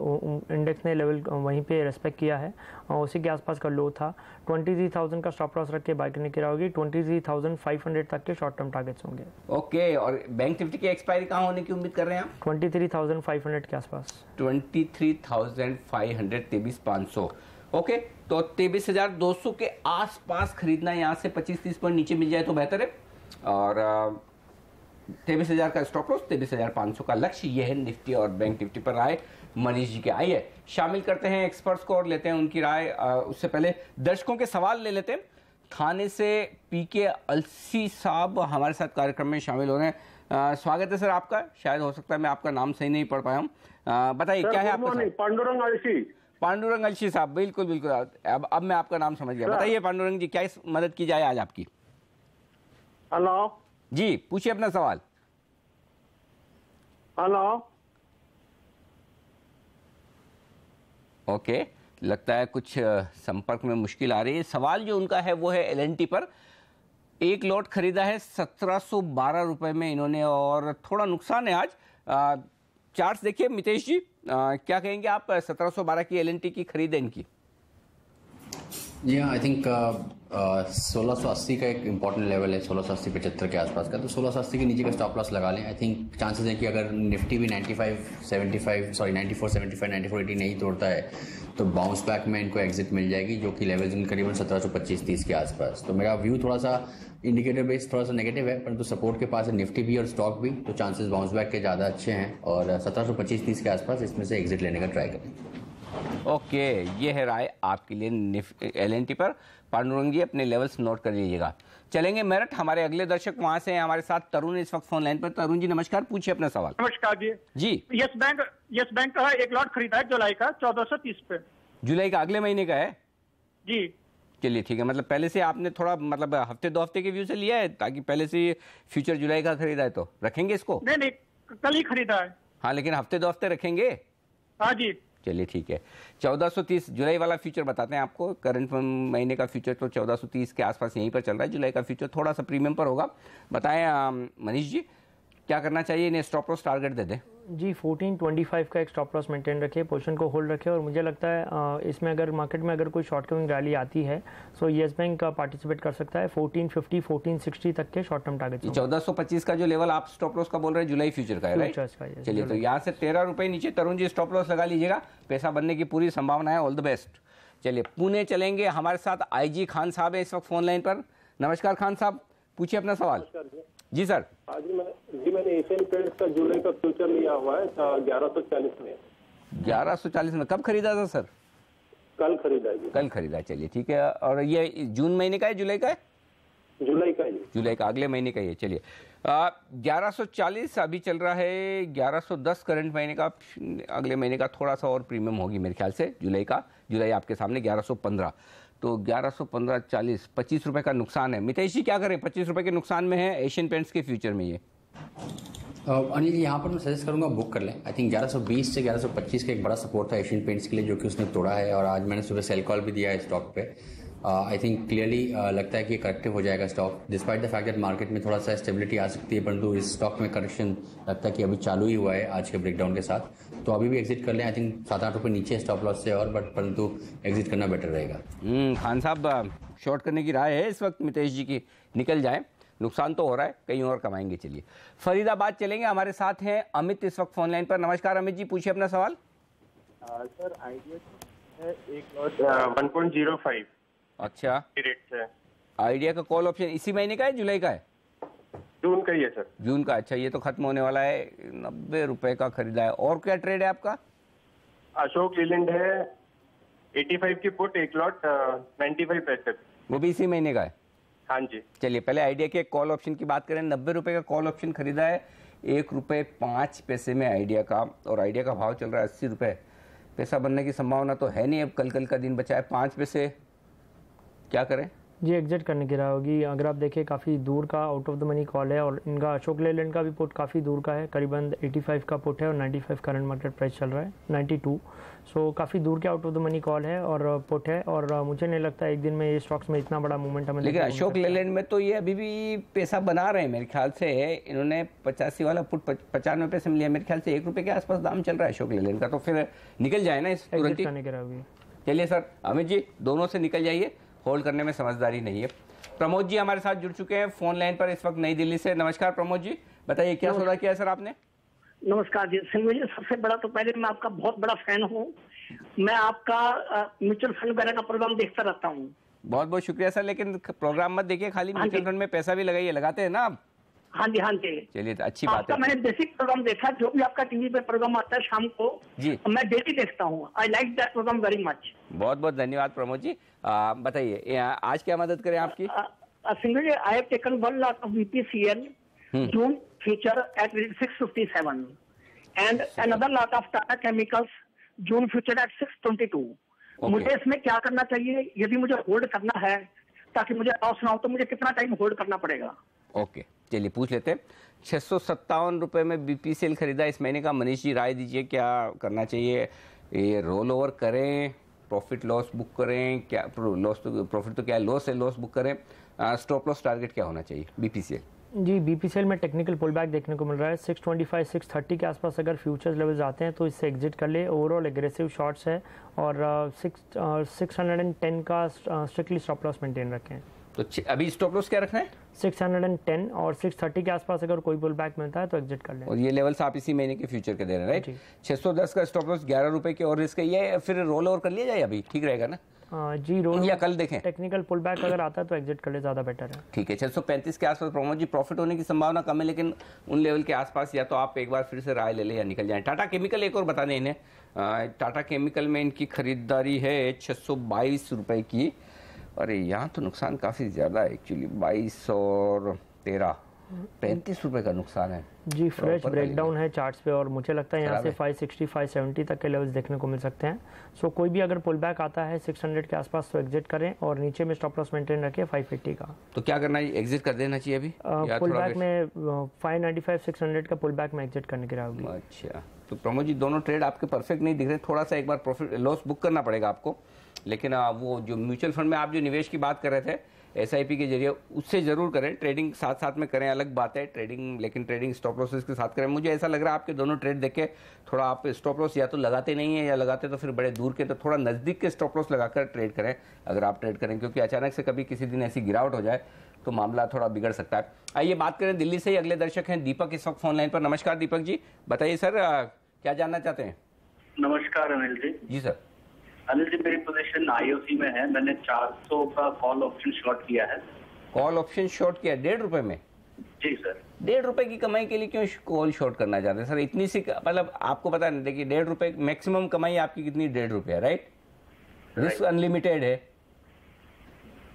इंडेक्स ने लेवल वहीं पे रेस्पेक्ट किया है और उसी के आसपास का लो था। 23,000 का स्टॉप लॉस रख के बाय करने की राह होगी। 23,500 तक के शॉर्ट टर्म टारगेट्स होंगे। ओके, और बैंक निफ्टी की एक्सपायरी कहाँ होने की उम्मीद कर रहे हैं आप? 23,500 के आसपास। 23,500, 23,500। ओके, तो 23,200 के आसपास खरीदना, यहाँ से 25-30 पॉइंट नीचे मिल जाए तो बेहतर है। और 23,000 का स्टॉप लॉस, 23,500 का लक्ष्य, यह है निफ्टी और बैंक निफ्टी पर राय मनीष जी के। आइए शामिल करते हैं एक्सपर्ट्स को और लेते हैं उनकी राय। उससे पहले दर्शकों के सवाल ले लेते हैं। थाने से पीके अलसी साहब हमारे साथ कार्यक्रम में शामिल हो रहे हैं। स्वागत है सर आपका। शायद हो सकता है मैं आपका नाम सही नहीं पढ़ पाया हूँ। बताइए क्या है आपका सवाल? पांडुरंग अलसी। पांडुरंग अलसी साहब, बिल्कुल बिल्कुल। अब मैं आपका नाम समझ गया। बताइए पांडुरंग जी, क्या मदद की जाए आज आपकी? हेलो जी, पूछिए अपना सवाल। हेलो। ओके, लगता है कुछ संपर्क में मुश्किल आ रही है। सवाल जो उनका है वो है एलएनटी पर। एक लॉट खरीदा है 1712 रुपए में इन्होंने और थोड़ा नुकसान है आज। चार्ट्स देखिए मितेश जी, क्या कहेंगे आप? 1712 की एलएनटी की खरीद है इनकी। जी हाँ, आई थिंक 1680 का एक इम्पॉर्टेंट लेवल है, 1680-75 के आसपास का। तो 1680 के नीचे का स्टॉप लॉस लगा लें। आई थिंक चांसेस है कि अगर निफ्टी भी 94-75 नहीं तोड़ता है तो बाउंस बैक में इनको एग्जिट मिल जाएगी, जो कि लेवल करीबन 1725-30 के आसपास। तो मेरा व्यू थोड़ा सा इंडिकेटर बेस थोड़ा सा नेगेटिव है, परंतु सपोर्ट के पास है निफ्टी भी और स्टॉक भी, तो चांसेस बाउंस बैक के ज़्यादा अच्छे हैं और 1725-30 के आसपास इसमें से एग्जिट लेने का ट्राई करें। ओके, ये है राय आपके लिए एलएनटी पर। पांडुरंग जी अपने लेवल्स नोट कर लीजिएगा। चलेंगे मेरठ, हमारे अगले दर्शक वहां से हैं हमारे साथ तरुण इस वक्त फोन लाइन पर। तरुण जी नमस्कार, पूछिए अपना सवाल। नमस्कार जी। जी, यस बैंक का एक लॉट खरीदा है जुलाई का 1430 पे। जुलाई का अगले महीने का है जी। चलिए ठीक है, मतलब पहले से आपने थोड़ा मतलब हफ्ते 2 हफ्ते के व्यू से लिया है, ताकि पहले से फ्यूचर जुलाई का खरीदा है तो रखेंगे इसको? नहीं, कल ही खरीदा है। हाँ, लेकिन हफ्ते 2 हफ्ते रखेंगे? हाँ जी। चलिए ठीक है। 1430 जुलाई वाला फ्यूचर बताते हैं आपको। करंट महीने का फ्यूचर तो 1430 के आसपास यहीं पर चल रहा है। जुलाई का फ्यूचर थोड़ा सा प्रीमियम पर होगा। बताएं मनीष जी, क्या करना चाहिए? इन्हें स्टॉप लॉस टारगेट दे दें। जी 1425 का एक स्टॉप लॉस मेंटेन रखिए, पोजीशन को होल्ड रखिए और मुझे लगता है इसमें अगर मार्केट में अगर कोई शॉर्ट कमिंग रैली आती है तो येस बैंक का पार्टिसिपेट कर सकता है। 1450 1460 तक के शॉर्ट टर्म टारगेट। 1425 का जो लेवल आप स्टॉप लॉस का बोल रहे हैं जुलाई फ्यूचर का है, राइट? चलिए, तो यहाँ से 13 रुपए नीचे तरुण जी स्टॉप लॉस लगा लीजिएगा। पैसा बनने की पूरी संभावना है। All the best. चलिए पुणे चलेंगे, हमारे साथ आईजी खान साहब है इस वक्त फोन लाइन पर। नमस्कार खान साहब, पूछिए अपना सवाल। जी सर। मैंने एशियन पेंट्स का जुलाई का फ्यूचर लिया हुआ है 1140 में। 1140 में कब खरीदा था सर? कल खरीदा है। कल खरीदा, चलिए ठीक है। और ये जून महीने का है, जुलाई का है? जुलाई का है। जुलाई का, अगले महीने का ये। चलिए 1140 अभी चल रहा है, 1110 करंट महीने का। अगले महीने का थोड़ा सा और प्रीमियम होगी मेरे ख्याल से जुलाई का। जुलाई आपके सामने 1115, तो 1115 40 25 रुपए का नुकसान है। मितेश जी क्या करें? 25 रुपए के नुकसान में है एशियन पेंट्स के फ्यूचर में ये। अनिल जी, यहाँ पर मैं सजेस्ट करूंगा बुक कर लें। आई थिंक 1120 से 1125 का एक बड़ा सपोर्ट था एशियन पेंट्स के लिए, जो कि उसने तोड़ा है और आज मैंने सुबह सेल कॉल भी दिया है स्टॉक पे। आई थिंक क्लियरली लगता है कि करेक्टिव हो जाएगा stock, despite the fact that market में थोड़ा सा स्टेबिलिटी आ सकती है, परंतु इस स्टॉक में करेक्शन लगता है कि अभी चालू ही हुआ है आज के ब्रेकडाउन के साथ। तो अभी भी एग्जिट कर लें। आई थिंक 7-8 रुपये नीचे स्टॉप लॉस से और, बट परंतु एग्जिट करना बेटर रहेगा। खान साहब शॉर्ट करने की राय है इस वक्त मितेश जी की, निकल जाए, नुकसान तो हो रहा है, कहीं और कमाएंगे। चलिए फरीदाबाद चलेंगे, हमारे साथ हैं अमित इस वक्त फोन लाइन पर। नमस्कार अमित जी, पूछिए अपना सवाल। सर आइडिया है एक लॉट 1.05। अच्छा, रेट से आइडिया का कॉल ऑप्शन इसी महीने का है, जुलाई का है? जून का ही है सर। जून का, अच्छा। ये तो खत्म होने वाला है। 90 रुपए का खरीदा है। और क्या ट्रेड है आपका? अशोक लीलैंड है 85 की पुट, एक लॉट 95 पैसे, वो भी इसी महीने का है? हाँ जी। चलिए पहले आइडिया के कॉल ऑप्शन की बात करें। 90 रुपए का कॉल ऑप्शन खरीदा है, 1 रुपये 5 पैसे में आइडिया का, और आइडिया का भाव चल रहा है 80 रुपये। पैसा बनने की संभावना तो है नहीं। अब कल का दिन बचा है 5 पैसे, क्या करें? जी एग्जिट करने की राय होगी। अगर आप देखें काफ़ी दूर का out of the money call है और इनका अशोक लेलैंड का भी पुट काफ़ी दूर का है, करीबन 85 का पुट है और 95 करंट मार्केट प्राइस चल रहा है, 92। सो काफ़ी दूर के out of the money call है और पुट है और मुझे नहीं लगता एक दिन में ये स्टॉक्स में इतना बड़ा मूवमेंट हमें। लेकिन अशोक लेलैंड में तो ये अभी भी पैसा बना रहे हैं मेरे ख्याल से। इन्होंने 85 वाला पुट 95 पैसे में लिया, मेरे ख्याल से 1 रुपये के आसपास दाम चल रहा है अशोक लेलैंड का, तो फिर निकल जाए ना इस तुरंत ही। चलिए सर अमित जी दोनों से निकल जाइए, होल्ड करने में समझदारी नहीं है। प्रमोद जी हमारे साथ जुड़ चुके हैं फोन लाइन पर इस वक्त नई दिल्ली से। नमस्कार प्रमोद जी, बताइए क्या सौदा किया है सर आपने? नमस्कार जी। सिंघवी जी सबसे बड़ा तो पहले मैं आपका बहुत बड़ा फैन हूँ, मैं आपका म्यूचुअल फंड वगैरह का प्रोग्राम देखता रहता हूँ। बहुत बहुत शुक्रिया सर, लेकिन प्रोग्राम मत देखिए, खाली म्यूचुअल फंड में पैसा भी लगाइए। लगाते हैं ना आप? हाँ जी हाँ जी। चलिए अच्छी बात है। मैंने बेसिक प्रोग्राम देखा, जो भी आपका टीवी पे प्रोग्राम आता है शाम को जी, मैं डेली देखता हूँ। I like that programme very much. बहुत बहुत धन्यवाद प्रमोद जी। बताइए आज क्या मदद करें आपकी? Singhvi ji I have taken 1 lakh of BPCL June future at 657 and another lakh of Tata chemicals June future at 622। मुझे इसमें क्या करना चाहिए? यदि मुझे होल्ड करना है ताकि मुझे लॉस ना हो तो मुझे कितना टाइम होल्ड करना पड़ेगा? ओके चलिए पूछ लेते हैं। 657 रुपये में BPCL खरीदा इस महीने का। मनीष जी राय दीजिए क्या करना चाहिए? ये रोल ओवर करें, प्रॉफिट लॉस बुक करें? क्या लॉस तो प्रॉफिट तो क्या है, लॉस है, लॉस बुक करें? स्टॉप लॉस टारगेट क्या होना चाहिए BPCL? जी BPCL में टेक्निकल पुल बैक देखने को मिल रहा है। 625 630 के आसपास अगर फ्यूचर्स लेवल्स आते हैं तो इससे एग्जिट कर ले। ओवरऑल एग्रेसिव शॉर्ट्स है और 610 का स्ट्रिक्टली स्टॉप लॉस मेंटेन रखें। तो अभी स्टॉप लॉस क्या रखना है? 610 और 630 के आसपास अगर कोई पुल बैक मिलता है तो एग्जिट कर लें। और ये लेवल्स आप इसी महीने के फ्यूचर के दे रहे हैं राइट? 610 का स्टॉप लॉस, 11 रुपए के और रिस्क है, ये फिर रोल ओवर कर लिया जाए अभी ठीक रहेगा ना? जी रोल या कल देखें? टेक्निकल पुल बैक अगर आता है तो एग्जिट कर ले, ज्यादा बेटर है। ठीक है 635 के आसपास प्रमोद जी प्रॉफिट होने की संभावना कम है, लेकिन उन लेवल के आसपास या तो आप एक बार फिर से राय ले लें या निकल जाएं। टाटा केमिकल एक और बता दें इन्हें, टाटा केमिकल में इनकी खरीदारी है 622 रुपए की। अरे यहाँ तो नुकसान काफ़ी ज़्यादा है एक्चुअली, 22 और 13 35 रुपए का नुकसान है जी। फ्रेश ब्रेकडाउन है चार्ट्स पे और मुझे लगता है यहाँ से 560 570 तक के लेवल्स देखने को मिल सकते हैं। सो कोई भी अगर पुल बैक आता है 600 के आसपास तो एग्जिट करें और नीचे में स्टॉप लॉस मेंटेन रखें 580 का। तो क्या करना है, एग्जिट कर देना चाहिए अभी? पुल बैक में 595 600 का पुल बैक में एग्जिट करने की राय होगी। अच्छा तो प्रमोद जी दोनों ट्रेड आपके परफेक्ट नहीं दिख रहे, थोड़ा सा एक बार प्रॉफिट लॉस बुक करना पड़ेगा आपको। लेकिन वो जो म्यूचुअल फंड में आप जो निवेश की बात कर रहे थे SIP के जरिए, उससे जरूर करें। ट्रेडिंग साथ साथ में करें, अलग बात है ट्रेडिंग, लेकिन ट्रेडिंग स्टॉप लॉसेस के साथ करें। मुझे ऐसा लग रहा है आपके दोनों ट्रेड देख के थोड़ा आप स्टॉप लॉस या तो लगाते नहीं है या लगाते तो फिर बड़े दूर के, तो थोड़ा नज़दीक के स्टॉप लॉस लगाकर ट्रेड करें अगर आप ट्रेड करें, क्योंकि अचानक से कभी किसी दिन ऐसी गिरावट हो जाए तो मामला थोड़ा बिगड़ सकता है। आइए बात करें दिल्ली से ही अगले दर्शक हैं दीपक इस वक्त फोन लाइन पर। नमस्कार दीपक जी, बताइए सर क्या जानना चाहते हैं? नमस्कार अनिल जी। जी सर। अनिल जी मेरी पोजीशन IOC में है, मैंने 400 का कॉल ऑप्शन शॉर्ट किया है। कॉल ऑप्शन शॉर्ट किया 1.5 रुपए में? जी सर। 1.5 रुपए की कमाई के लिए क्यों कॉल शॉर्ट करना चाहते हैं सर? इतनी सी मतलब आपको पता नहीं, देखिए 1.5 रुपए मैक्सिमम कमाई आपकी कितनी? 1.5 रुपया राइट? रिस्क अनलिमिटेड है,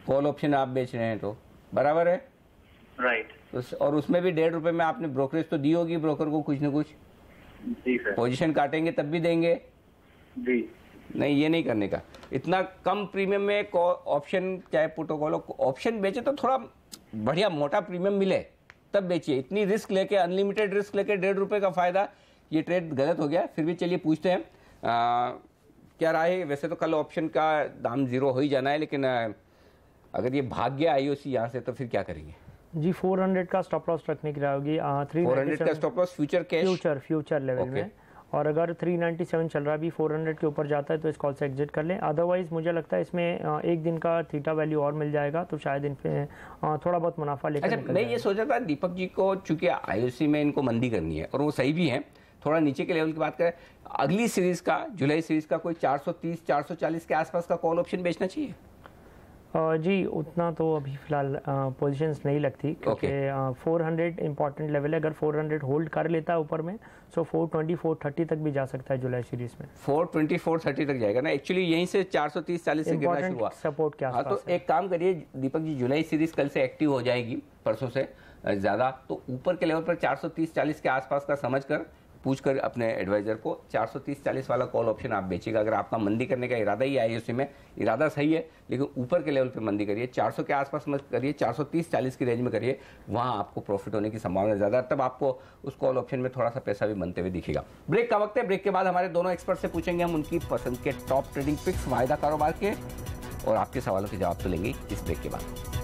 कॉल ऑप्शन आप बेच रहे हैं तो बराबर है राइट। और उसमें भी 1.5 रुपए में आपने ब्रोकरेज तो दी होगी ब्रोकर को कुछ न कुछ? जी सर। पोजीशन काटेंगे तब भी देंगे? जी नहीं, ये नहीं करने का। इतना कम प्रीमियम में ऑप्शन चाहे पुट कॉल ऑप्शन बेचे तो थोड़ा बढ़िया मोटा प्रीमियम मिले तब बेचिए। इतनी रिस्क लेके, अनलिमिटेड रिस्क लेके 1.5 रुपए का फायदा, ये ट्रेड गलत हो गया। फिर भी चलिए पूछते हैं क्या राय है? वैसे तो कल ऑप्शन का दाम 0 हो ही जाना है, लेकिन अगर ये भाग गया IOC यहाँ से तो फिर क्या करेंगे? जी 400 का स्टॉप लॉस रखने की राय होगी। 400 का stop loss future cash future level में, और अगर 397 चल रहा है भी 400 के ऊपर जाता है तो इस कॉल से एग्जिट कर लें। अदरवाइज मुझे लगता है इसमें एक दिन का थीटा वैल्यू और मिल जाएगा तो शायद इन पे थोड़ा बहुत मुनाफा लेकर अच्छा, मैं ये सोचा था दीपक जी को, चूंकि IOC में इनको मंदी करनी है और वो सही भी है, थोड़ा नीचे के लेवल की बात करें, अगली सीरीज का जुलाई सीरीज का कोई 430 440 के आसपास का कॉल ऑप्शन बेचना चाहिए? जी उतना तो अभी फिलहाल पोजीशंस नहीं लगती, क्योंकि 400 इंपॉर्टेंट लेवल है। अगर 400 होल्ड कर लेता है ऊपर में सो 420 430 तक भी जा सकता है जुलाई सीरीज में। 420 430 तक जाएगा ना? एक्चुअली यहीं से 430 40 से गिरना शुरू हुआ सपोर्ट के आसपास। तो एक काम करिए दीपक जी, जुलाई सीरीज कल से एक्टिव हो जाएगी, परसों से ज्यादा, तो ऊपर के लेवल पर 430 40 के आसपास का समझकर पूछकर अपने एडवाइजर को 430-40 वाला कॉल ऑप्शन आप बेचिएगा। अगर आपका मंदी करने का इरादा ही आईओसी में, इरादा सही है लेकिन ऊपर के लेवल पे मंदी करिए, 400 के आसपास मत करिए, 430-40 की रेंज में करिए, वहां आपको प्रॉफिट होने की संभावना ज़्यादा है। तब आपको उस कॉल ऑप्शन में थोड़ा सा पैसा भी बनते हुए दिखेगा। ब्रेक का वक्त है, ब्रेक के बाद हमारे दोनों एक्सपर्ट से पूछेंगे हम उनकी पसंद के टॉप ट्रेडिंग पिक्स वायदा कारोबार के, और आपके सवालों के जवाब तो लेंगे इस ब्रेक के बाद।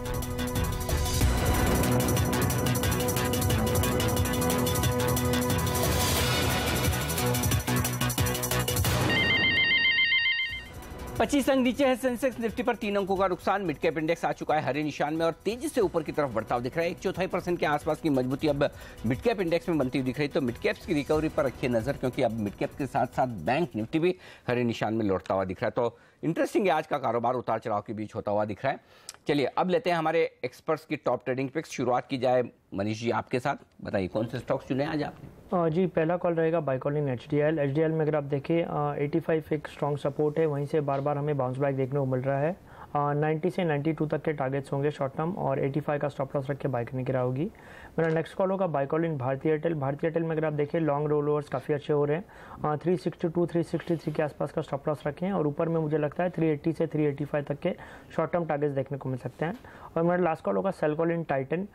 पच्चीस अंक नीचे है सेंसेक्स, निफ्टी पर 3 अंकों का नुकसान। मिड कैप इंडेक्स आ चुका है हरे निशान में और तेजी से ऊपर की तरफ बढ़ता हुआ दिख रहा है। 1/4% के आसपास की मजबूती अब मिड कैप इंडेक्स में बनती हुई दिख रही है। तो मिड कैप्स की रिकवरी पर रखिए नजर, क्योंकि अब मिड कैप के साथ साथ बैंक निफ्टी भी हरे निशान में लौटता हुआ दिख रहा है। तो इंटरेस्टिंग है, आज का कारोबार उतार चढ़ाव के बीच होता हुआ दिख रहा है। चलिए अब लेते हैं हमारे एक्सपर्ट्स की टॉप ट्रेडिंग पिक्स। शुरुआत की जाए मनीष जी आपके साथ, बताइए कौन से स्टॉक्स चुने आज आपने? जी, पहला कॉल रहेगा बाय कॉल इन एचडीएल में अगर आप देखें 85 एक स्ट्रॉन्ग सपोर्ट है, वहीं से बार बार हमें बाउंस बैक देखने को मिल रहा है। 90 से 92 तक के टारगेट्स होंगे शॉर्ट टर्म, और 85 का स्टॉप लॉस रख के बाय करने की राय होगी। मेरा नेक्स्ट कॉल होगा बाय कॉल इन भारतीय एयरटेल में अगर आप देखें लॉन्ग रोल ओवर्स काफ़ी अच्छे हो रहे हैं। 362 363 के आसपास का स्टॉप लॉस रखें, और ऊपर में मुझे लगता है 380 से 385 तक के शॉर्ट टर्म टारगेट्स देखने को मिल सकते हैं। और मेरा लास्ट कॉल होगा सेल कॉल इन टाइटन,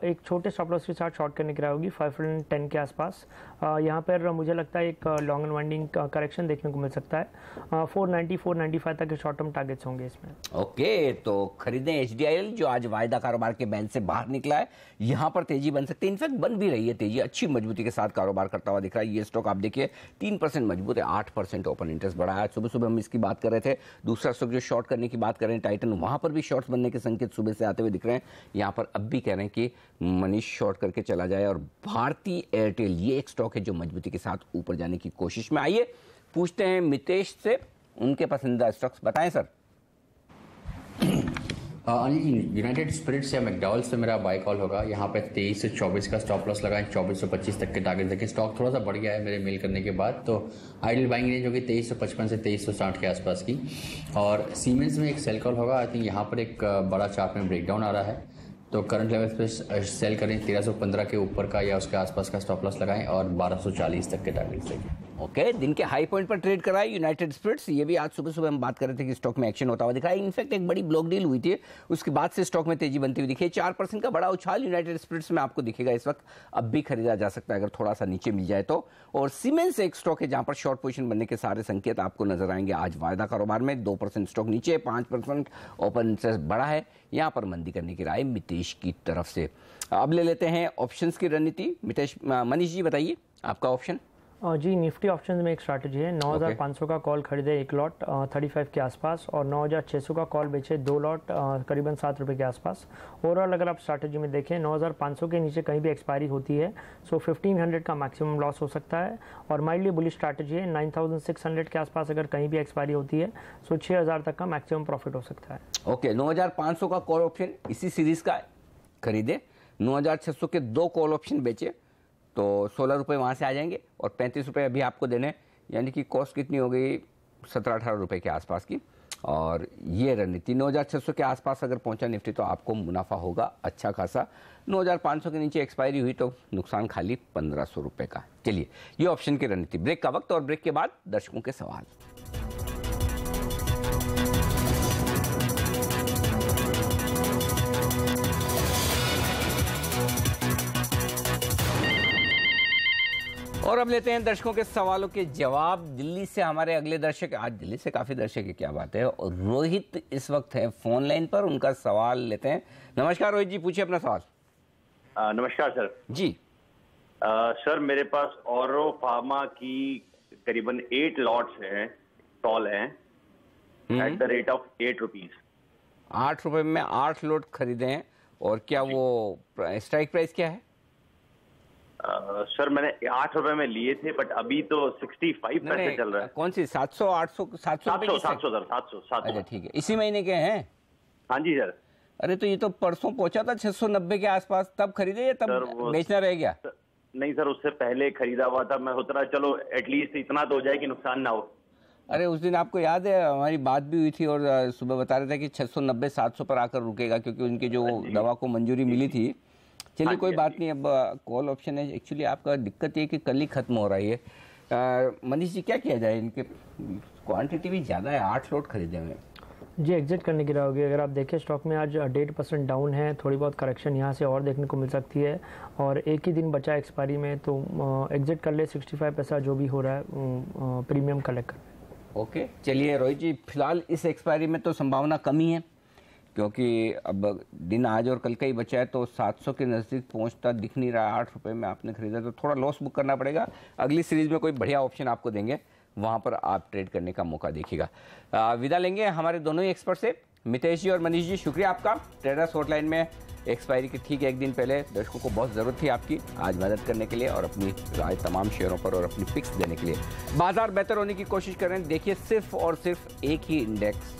एक छोटे स्टॉप लॉस के साथ शॉर्ट करने की राय होगी 510 के आसपास। यहाँ पर मुझे लगता है एक लॉन्ग एंड वाइंडिंग करेक्शन देखने को मिल सकता है। 490 495 तक के शॉर्ट टर्म टारगेट्स होंगे इसमें। ओके, तो खरीदें एचडीएल जो आज वायदा कारोबार के बैंड से बाहर निकला है। यहाँ पर तेजी बन सकती है, इनफैक्ट बन भी रही है तेजी, अच्छी मजबूती के साथ कारोबार करता हुआ दिख रहा है। ये स्टॉक आप देखिए 3% मजबूत है, 8% ओपन इंटरेस्ट बढ़ा है। सुबह सुबह हम इसकी बात कर रहे थे। दूसरा स्टॉक जो शॉर्ट करने की बात कर रहे हैं टाइटन, वहां पर भी शॉर्ट्स बनने के संकेत सुबह से आते हुए दिख रहे हैं। यहाँ पर अब भी कह रहे हैं कि मनीष शॉर्ट करके चला जाए। और भारतीय एयरटेल ये एक स्टॉक है जो मजबूती के साथ ऊपर जाने की कोशिश में। आइए पूछते हैं मितेश से उनके पसंदीदा स्टॉक्स, बताएं sir. Anil ji, United spirits या मैकडॉवल्स से मेरा बाय कॉल होगा। यहाँ पे 23 से 24 का स्टॉप लॉस लगाएं, 2425 तक के टारगेट देखें। स्टॉक थोड़ा सा बढ़ गया है मेरे मेल करने के बाद, तो आइडियल बाइंग रेंज होगी 2355 से 2360 के आसपास की। और सीमेंस में एक सेल कॉल होगा। आई थिंक यहाँ पर एक बड़ा चार्ट में ब्रेकडाउन आ रहा है, तो करंट लेवल पे सेल करें। 1315 के ऊपर का या उसके आसपास का स्टॉप लॉस लगाएं और 1240 तक के टारगेट देखें। ओके, दिन के हाई पॉइंट पर ट्रेड कराए यूनाइटेड स्पिरिट्स। ये भी आज सुबह सुबह हम बात कर रहे थे कि स्टॉक में एक्शन होता हुआ दिखा है। इनफैक्ट एक बड़ी ब्लॉक डील हुई थी, उसके बाद से स्टॉक में तेजी बनती हुई दिखी है। 4% का बड़ा उछाल यूनाइटेड स्पिरिट्स में आपको दिखेगा इस वक्त। अब भी खरीदा जा सकता है अगर थोड़ा सा नीचे मिल जाए तो। और सीमेंस एक स्टॉक है जहां पर शॉर्ट पोजीशन बनने के सारे संकेत आपको नजर आएंगे आज वायदा कारोबार में। 2% स्टॉक नीचे, 5% ओपन इंटरेस्ट बढ़ा है। यहां पर मंदी करने की राय मितेश की तरफ से। अब ले लेते हैं ऑप्शंस की रणनीति। मनीष जी बताइए आपका ऑप्शन। जी, निफ्टी ऑप्शन में एक स्ट्रैटेजी है। 9500 का कॉल खरीदे एक लॉट 35 के आसपास, और 9600 का कॉल बेचे 2 लॉट करीबन 7 रुपये के आसपास। ओवरऑल अगर आप स्ट्रैटेजी में देखें 9500 के नीचे कहीं भी एक्सपायरी होती है सो 1500 का मैक्सिमम लॉस हो सकता है। और माइल्डली बुलिश स्ट्रैटेजी है 9600 के आसपास अगर कहीं भी एक्सपायरी होती है सो 6000 तक का मैक्सिमम प्रॉफिट हो सकता है। ओके, 9500 का कॉल ऑप्शन इसी सीरीज का खरीदे, 9600 के 2 कॉल ऑप्शन बेचे तो 16 रुपये वहाँ से आ जाएंगे, और 35 रुपये अभी आपको देने, यानी कि कॉस्ट कितनी हो गई 17-18 रुपये के आसपास की। और ये रणनीति 9600 के आसपास अगर पहुंचा निफ्टी तो आपको मुनाफा होगा अच्छा खासा। 9500 के नीचे एक्सपायरी हुई तो नुकसान खाली 1500 रुपये का। चलिए, ये ऑप्शन की रणनीति। ब्रेक का वक्त, और ब्रेक के बाद दर्शकों के सवाल। और अब लेते हैं दर्शकों के सवालों के जवाब। दिल्ली से हमारे अगले दर्शक, आज दिल्ली से काफी दर्शक है, क्या बात है। और रोहित इस वक्त है फोन लाइन पर, उनका सवाल लेते हैं। नमस्कार रोहित जी, पूछिए अपना सवाल। नमस्कार सर जी। सर मेरे पास ऑरो फार्मा की करीबन 8 लॉट्स हैं, स्टॉल हैं at the rate of 8 rupees. 8 रुपए में 8 लॉट खरीदे हैं, और क्या वो स्ट्राइक प्राइस क्या है? सर मैंने 8 रुपए में लिए थे, बट अभी तो 65 पैसे चल रहा है। कौन सी 700 800 700 700 अच्छा ठीक है, इसी महीने के हैं? हाँ जी सर। अरे तो ये तो परसों पहुंचा था 690 के आसपास, तब खरीदे या तब बेचना रह गया? नहीं सर, उससे पहले खरीदा हुआ था। मैं सोच रहा चलो एटलीस्ट इतना तो हो जाए कि नुकसान ना हो। अरे उस दिन आपको याद है हमारी बात भी हुई थी, और सुबह बता रहे थे कि 690 700 पर आकर रुकेगा, क्योंकि उनकी जो दवा को मंजूरी मिली थी चलिए कोई बात नहीं, अब कॉल ऑप्शन है। एक्चुअली आपका दिक्कत ये कि कल ही खत्म हो रही है। मनीष जी क्या किया जाए, इनके क्वांटिटी भी ज़्यादा है, 8 लॉट खरीदे हुए। जी एग्जिट करने की रहोगी। अगर आप देखें स्टॉक में आज 1.5% डाउन है, थोड़ी बहुत करेक्शन यहाँ से और देखने को मिल सकती है और एक ही दिन बचा एक्सपायरी में, तो एग्जिट कर ले 65 पैसा जो भी हो रहा है प्रीमियम कलेक्ट कर। ओके चलिए रोहित जी, फिलहाल इस एक्सपायरी में तो संभावना कम ही है क्योंकि अब दिन आज और कल का ही बचा है, तो 700 के नज़दीक पहुंचता दिख नहीं रहा है। 8 रुपये में आपने खरीदा तो थोड़ा लॉस बुक करना पड़ेगा। अगली सीरीज में कोई बढ़िया ऑप्शन आपको देंगे, वहां पर आप ट्रेड करने का मौका देखिएगा। विदा लेंगे हमारे दोनों ही एक्सपर्ट से, मितेश जी और मनीष जी, शुक्रिया आपका। ट्रेडर्स हॉटलाइन में एक्सपायरी के ठीक एक दिन पहले दर्शकों को बहुत ज़रूरत थी आपकी आज मदद करने के लिए और अपनी राय तमाम शेयरों पर और अपनी पिक्स देने के लिए। बाजार बेहतर होने की कोशिश कर रहे हैं। देखिए सिर्फ और सिर्फ एक ही इंडेक्स,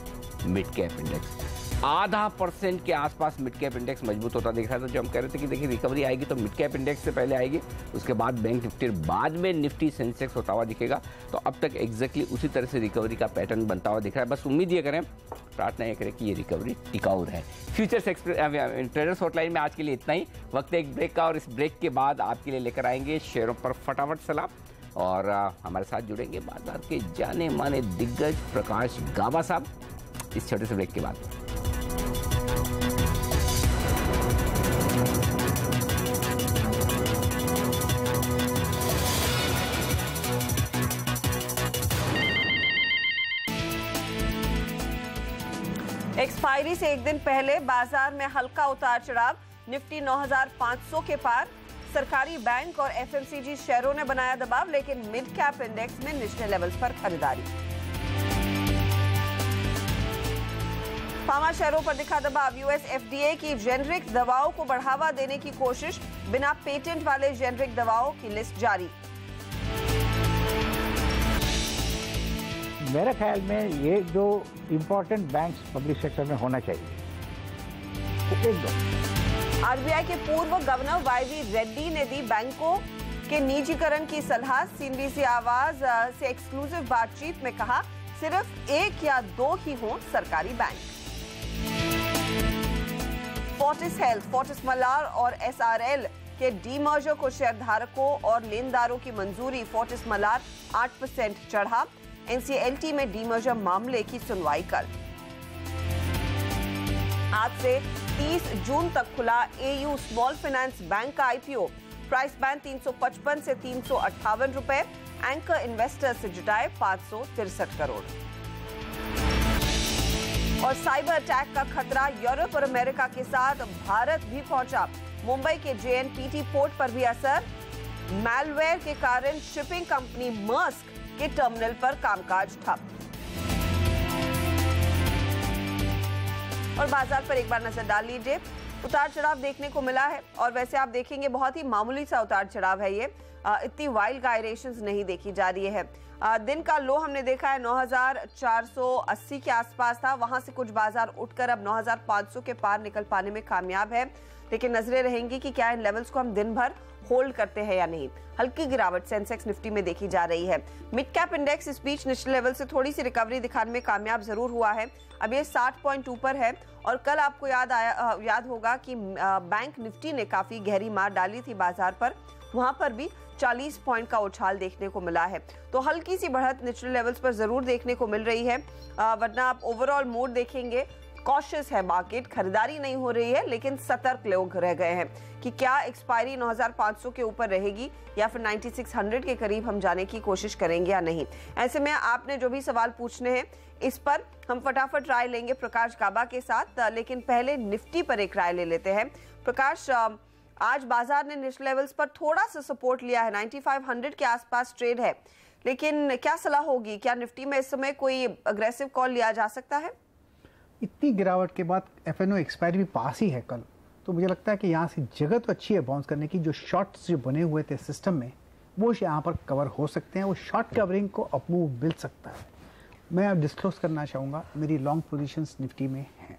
मिड कैप इंडेक्स, 0.5% के आसपास मिड कैप इंडेक्स मजबूत होता दिख रहा था। जो हम कह रहे थे कि देखिए रिकवरी आएगी तो मिड कैप इंडेक्स से पहले आएगी, उसके बाद बैंक निफ्टी, बाद में निफ्टी सेंसेक्स होता हुआ दिखेगा। तो अब तक एग्जैक्टली उसी तरह से रिकवरी का पैटर्न बनता हुआ दिख रहा है। बस उम्मीद ये करें, प्रार्थना ये करें कि ये रिकवरी टिकाऊ रहे। फ्यूचर्स ट्रेडर्स हॉटलाइन में आज के लिए इतना ही। वक्त एक ब्रेक का और इस ब्रेक के बाद आपके लिए लेकर आएंगे शेयरों पर फटाफट सलाह और हमारे साथ जुड़ेंगे बाजार के जाने माने दिग्गज प्रकाश गाबा साहब इस छोटे से ब्रेक के बाद। एक्सपायरी से एक दिन पहले बाजार में हल्का उतार चढ़ाव, निफ्टी 9,500 के पार। सरकारी बैंक और एफएमसीजी शेयरों ने बनाया दबाव, लेकिन मिड कैप इंडेक्स में निचले लेवल्स पर खरीदारी। फार्मा शेयरों पर दिखा दबाव, यूएस एफडीए की जेनरिक दवाओं को बढ़ावा देने की कोशिश, बिना पेटेंट वाले जेनरिक दवाओं की लिस्ट जारी। मेरे ख्याल में ये जो इम्पोर्टेंट बैंक्स पब्लिक सेक्टर में होना चाहिए, एक दो। आरबीआई के पूर्व गवर्नर वाईवी रेड्डी ने दी बैंकों के निजीकरण की सलाह। सीएनबीसी आवाज से एक्सक्लूसिव बातचीत में कहा, सिर्फ 1 या 2 ही हों सरकारी bank. Fortis health, Fortis Malar और एसआरएल के डीमर्जर को शेयरधारकों और लेनदारों की मंजूरी। फोर्टिस मलार 8% चढ़ा। एनसीएलटी में डीमर्जर मामले की सुनवाई कल। आज से 30 जून तक खुला एयू स्मॉल फाइनेंस बैंक का आईपीओ। प्राइस बैंड 355 से 358 रुपए। एंकर इन्वेस्टर्स से जुटाए 563 करोड़। और साइबर अटैक का खतरा, यूरोप और अमेरिका के साथ भारत भी पहुंचा। मुंबई के जेएनपीटी पोर्ट पर भी असर। मैलवेयर के कारण शिपिंग कंपनी मर्स्क के टर्मिनल पर कामकाज ठप। और बाजार पर एक बार नजर डाल लीजिए, उतार चढ़ाव देखने को मिला है और वैसे आप देखेंगे बहुत ही मामूली सा उतार चढ़ाव है ये, इतनी वाइल्ड गायरेशंस नहीं देखी जा रही है। दिन का लो हमने देखा है 9,480 के आसपास था, वहां से कुछ बाजार उठकर अब 9,500 के पार निकल पाने में कामयाब है, लेकिन नजरें रहेंगी कि क्या इन लेवल्स को हम दिन भर होल्ड करते हैं या नहीं। हल्की गिरावट सेंसेक्स निफ्टी में देखी जा रही है। मिड कैप इंडेक्स इस बीच निचले लेवल से थोड़ी सी रिकवरी दिखाने में कामयाब जरूर हुआ है, अब ये 60.2 पर है। और कल आपको याद होगा कि बैंक निफ्टी ने काफी गहरी मार डाली थी बाजार पर, वहां पर भी 40 पॉइंट का उछाल देखने को मिला है। तो हल्की सी बढ़त निचले लेवल्स पर जरूर देखने को मिल रही है, वरना आप ओवरऑल मूड देखेंगे कॉशियस है मार्केट, खरीदारी नहीं हो रही है, लेकिन सतर्क लोग रह गए हैं कि क्या एक्सपायरी 9,500 के ऊपर रहेगी या फिर 9600 के करीब हम जाने की कोशिश करेंगे या नहीं। ऐसे में आपने जो भी सवाल पूछने हैं इस पर हम फटाफट राय लेंगे प्रकाश गाबा के साथ, लेकिन पहले निफ्टी पर एक राय ले लेते हैं। प्रकाश, आज बाजार ने निचले लेवल्स पर थोड़ा सा सपोर्ट लिया है, 9500 के आसपास ट्रेड है, लेकिन क्या सलाह होगी, क्या निफ्टी में इस समय कोई अग्रेसिव कॉल लिया जा सकता है? इतनी गिरावट के बाद एफएनओ एक्सपायरी भी पास ही है कल, तो मुझे लगता है कि यहाँ से जगह तो अच्छी है बाउंस करने की। जो शॉर्ट्स जो बने हुए थे सिस्टम में वो यहाँ पर कवर हो सकते हैं, वो शॉर्ट कवरिंग को अपमूव मिल सकता है। मैं अब डिस्क्लोज करना चाहूँगा, मेरी लॉन्ग पोजीशंस निफ्टी में हैं।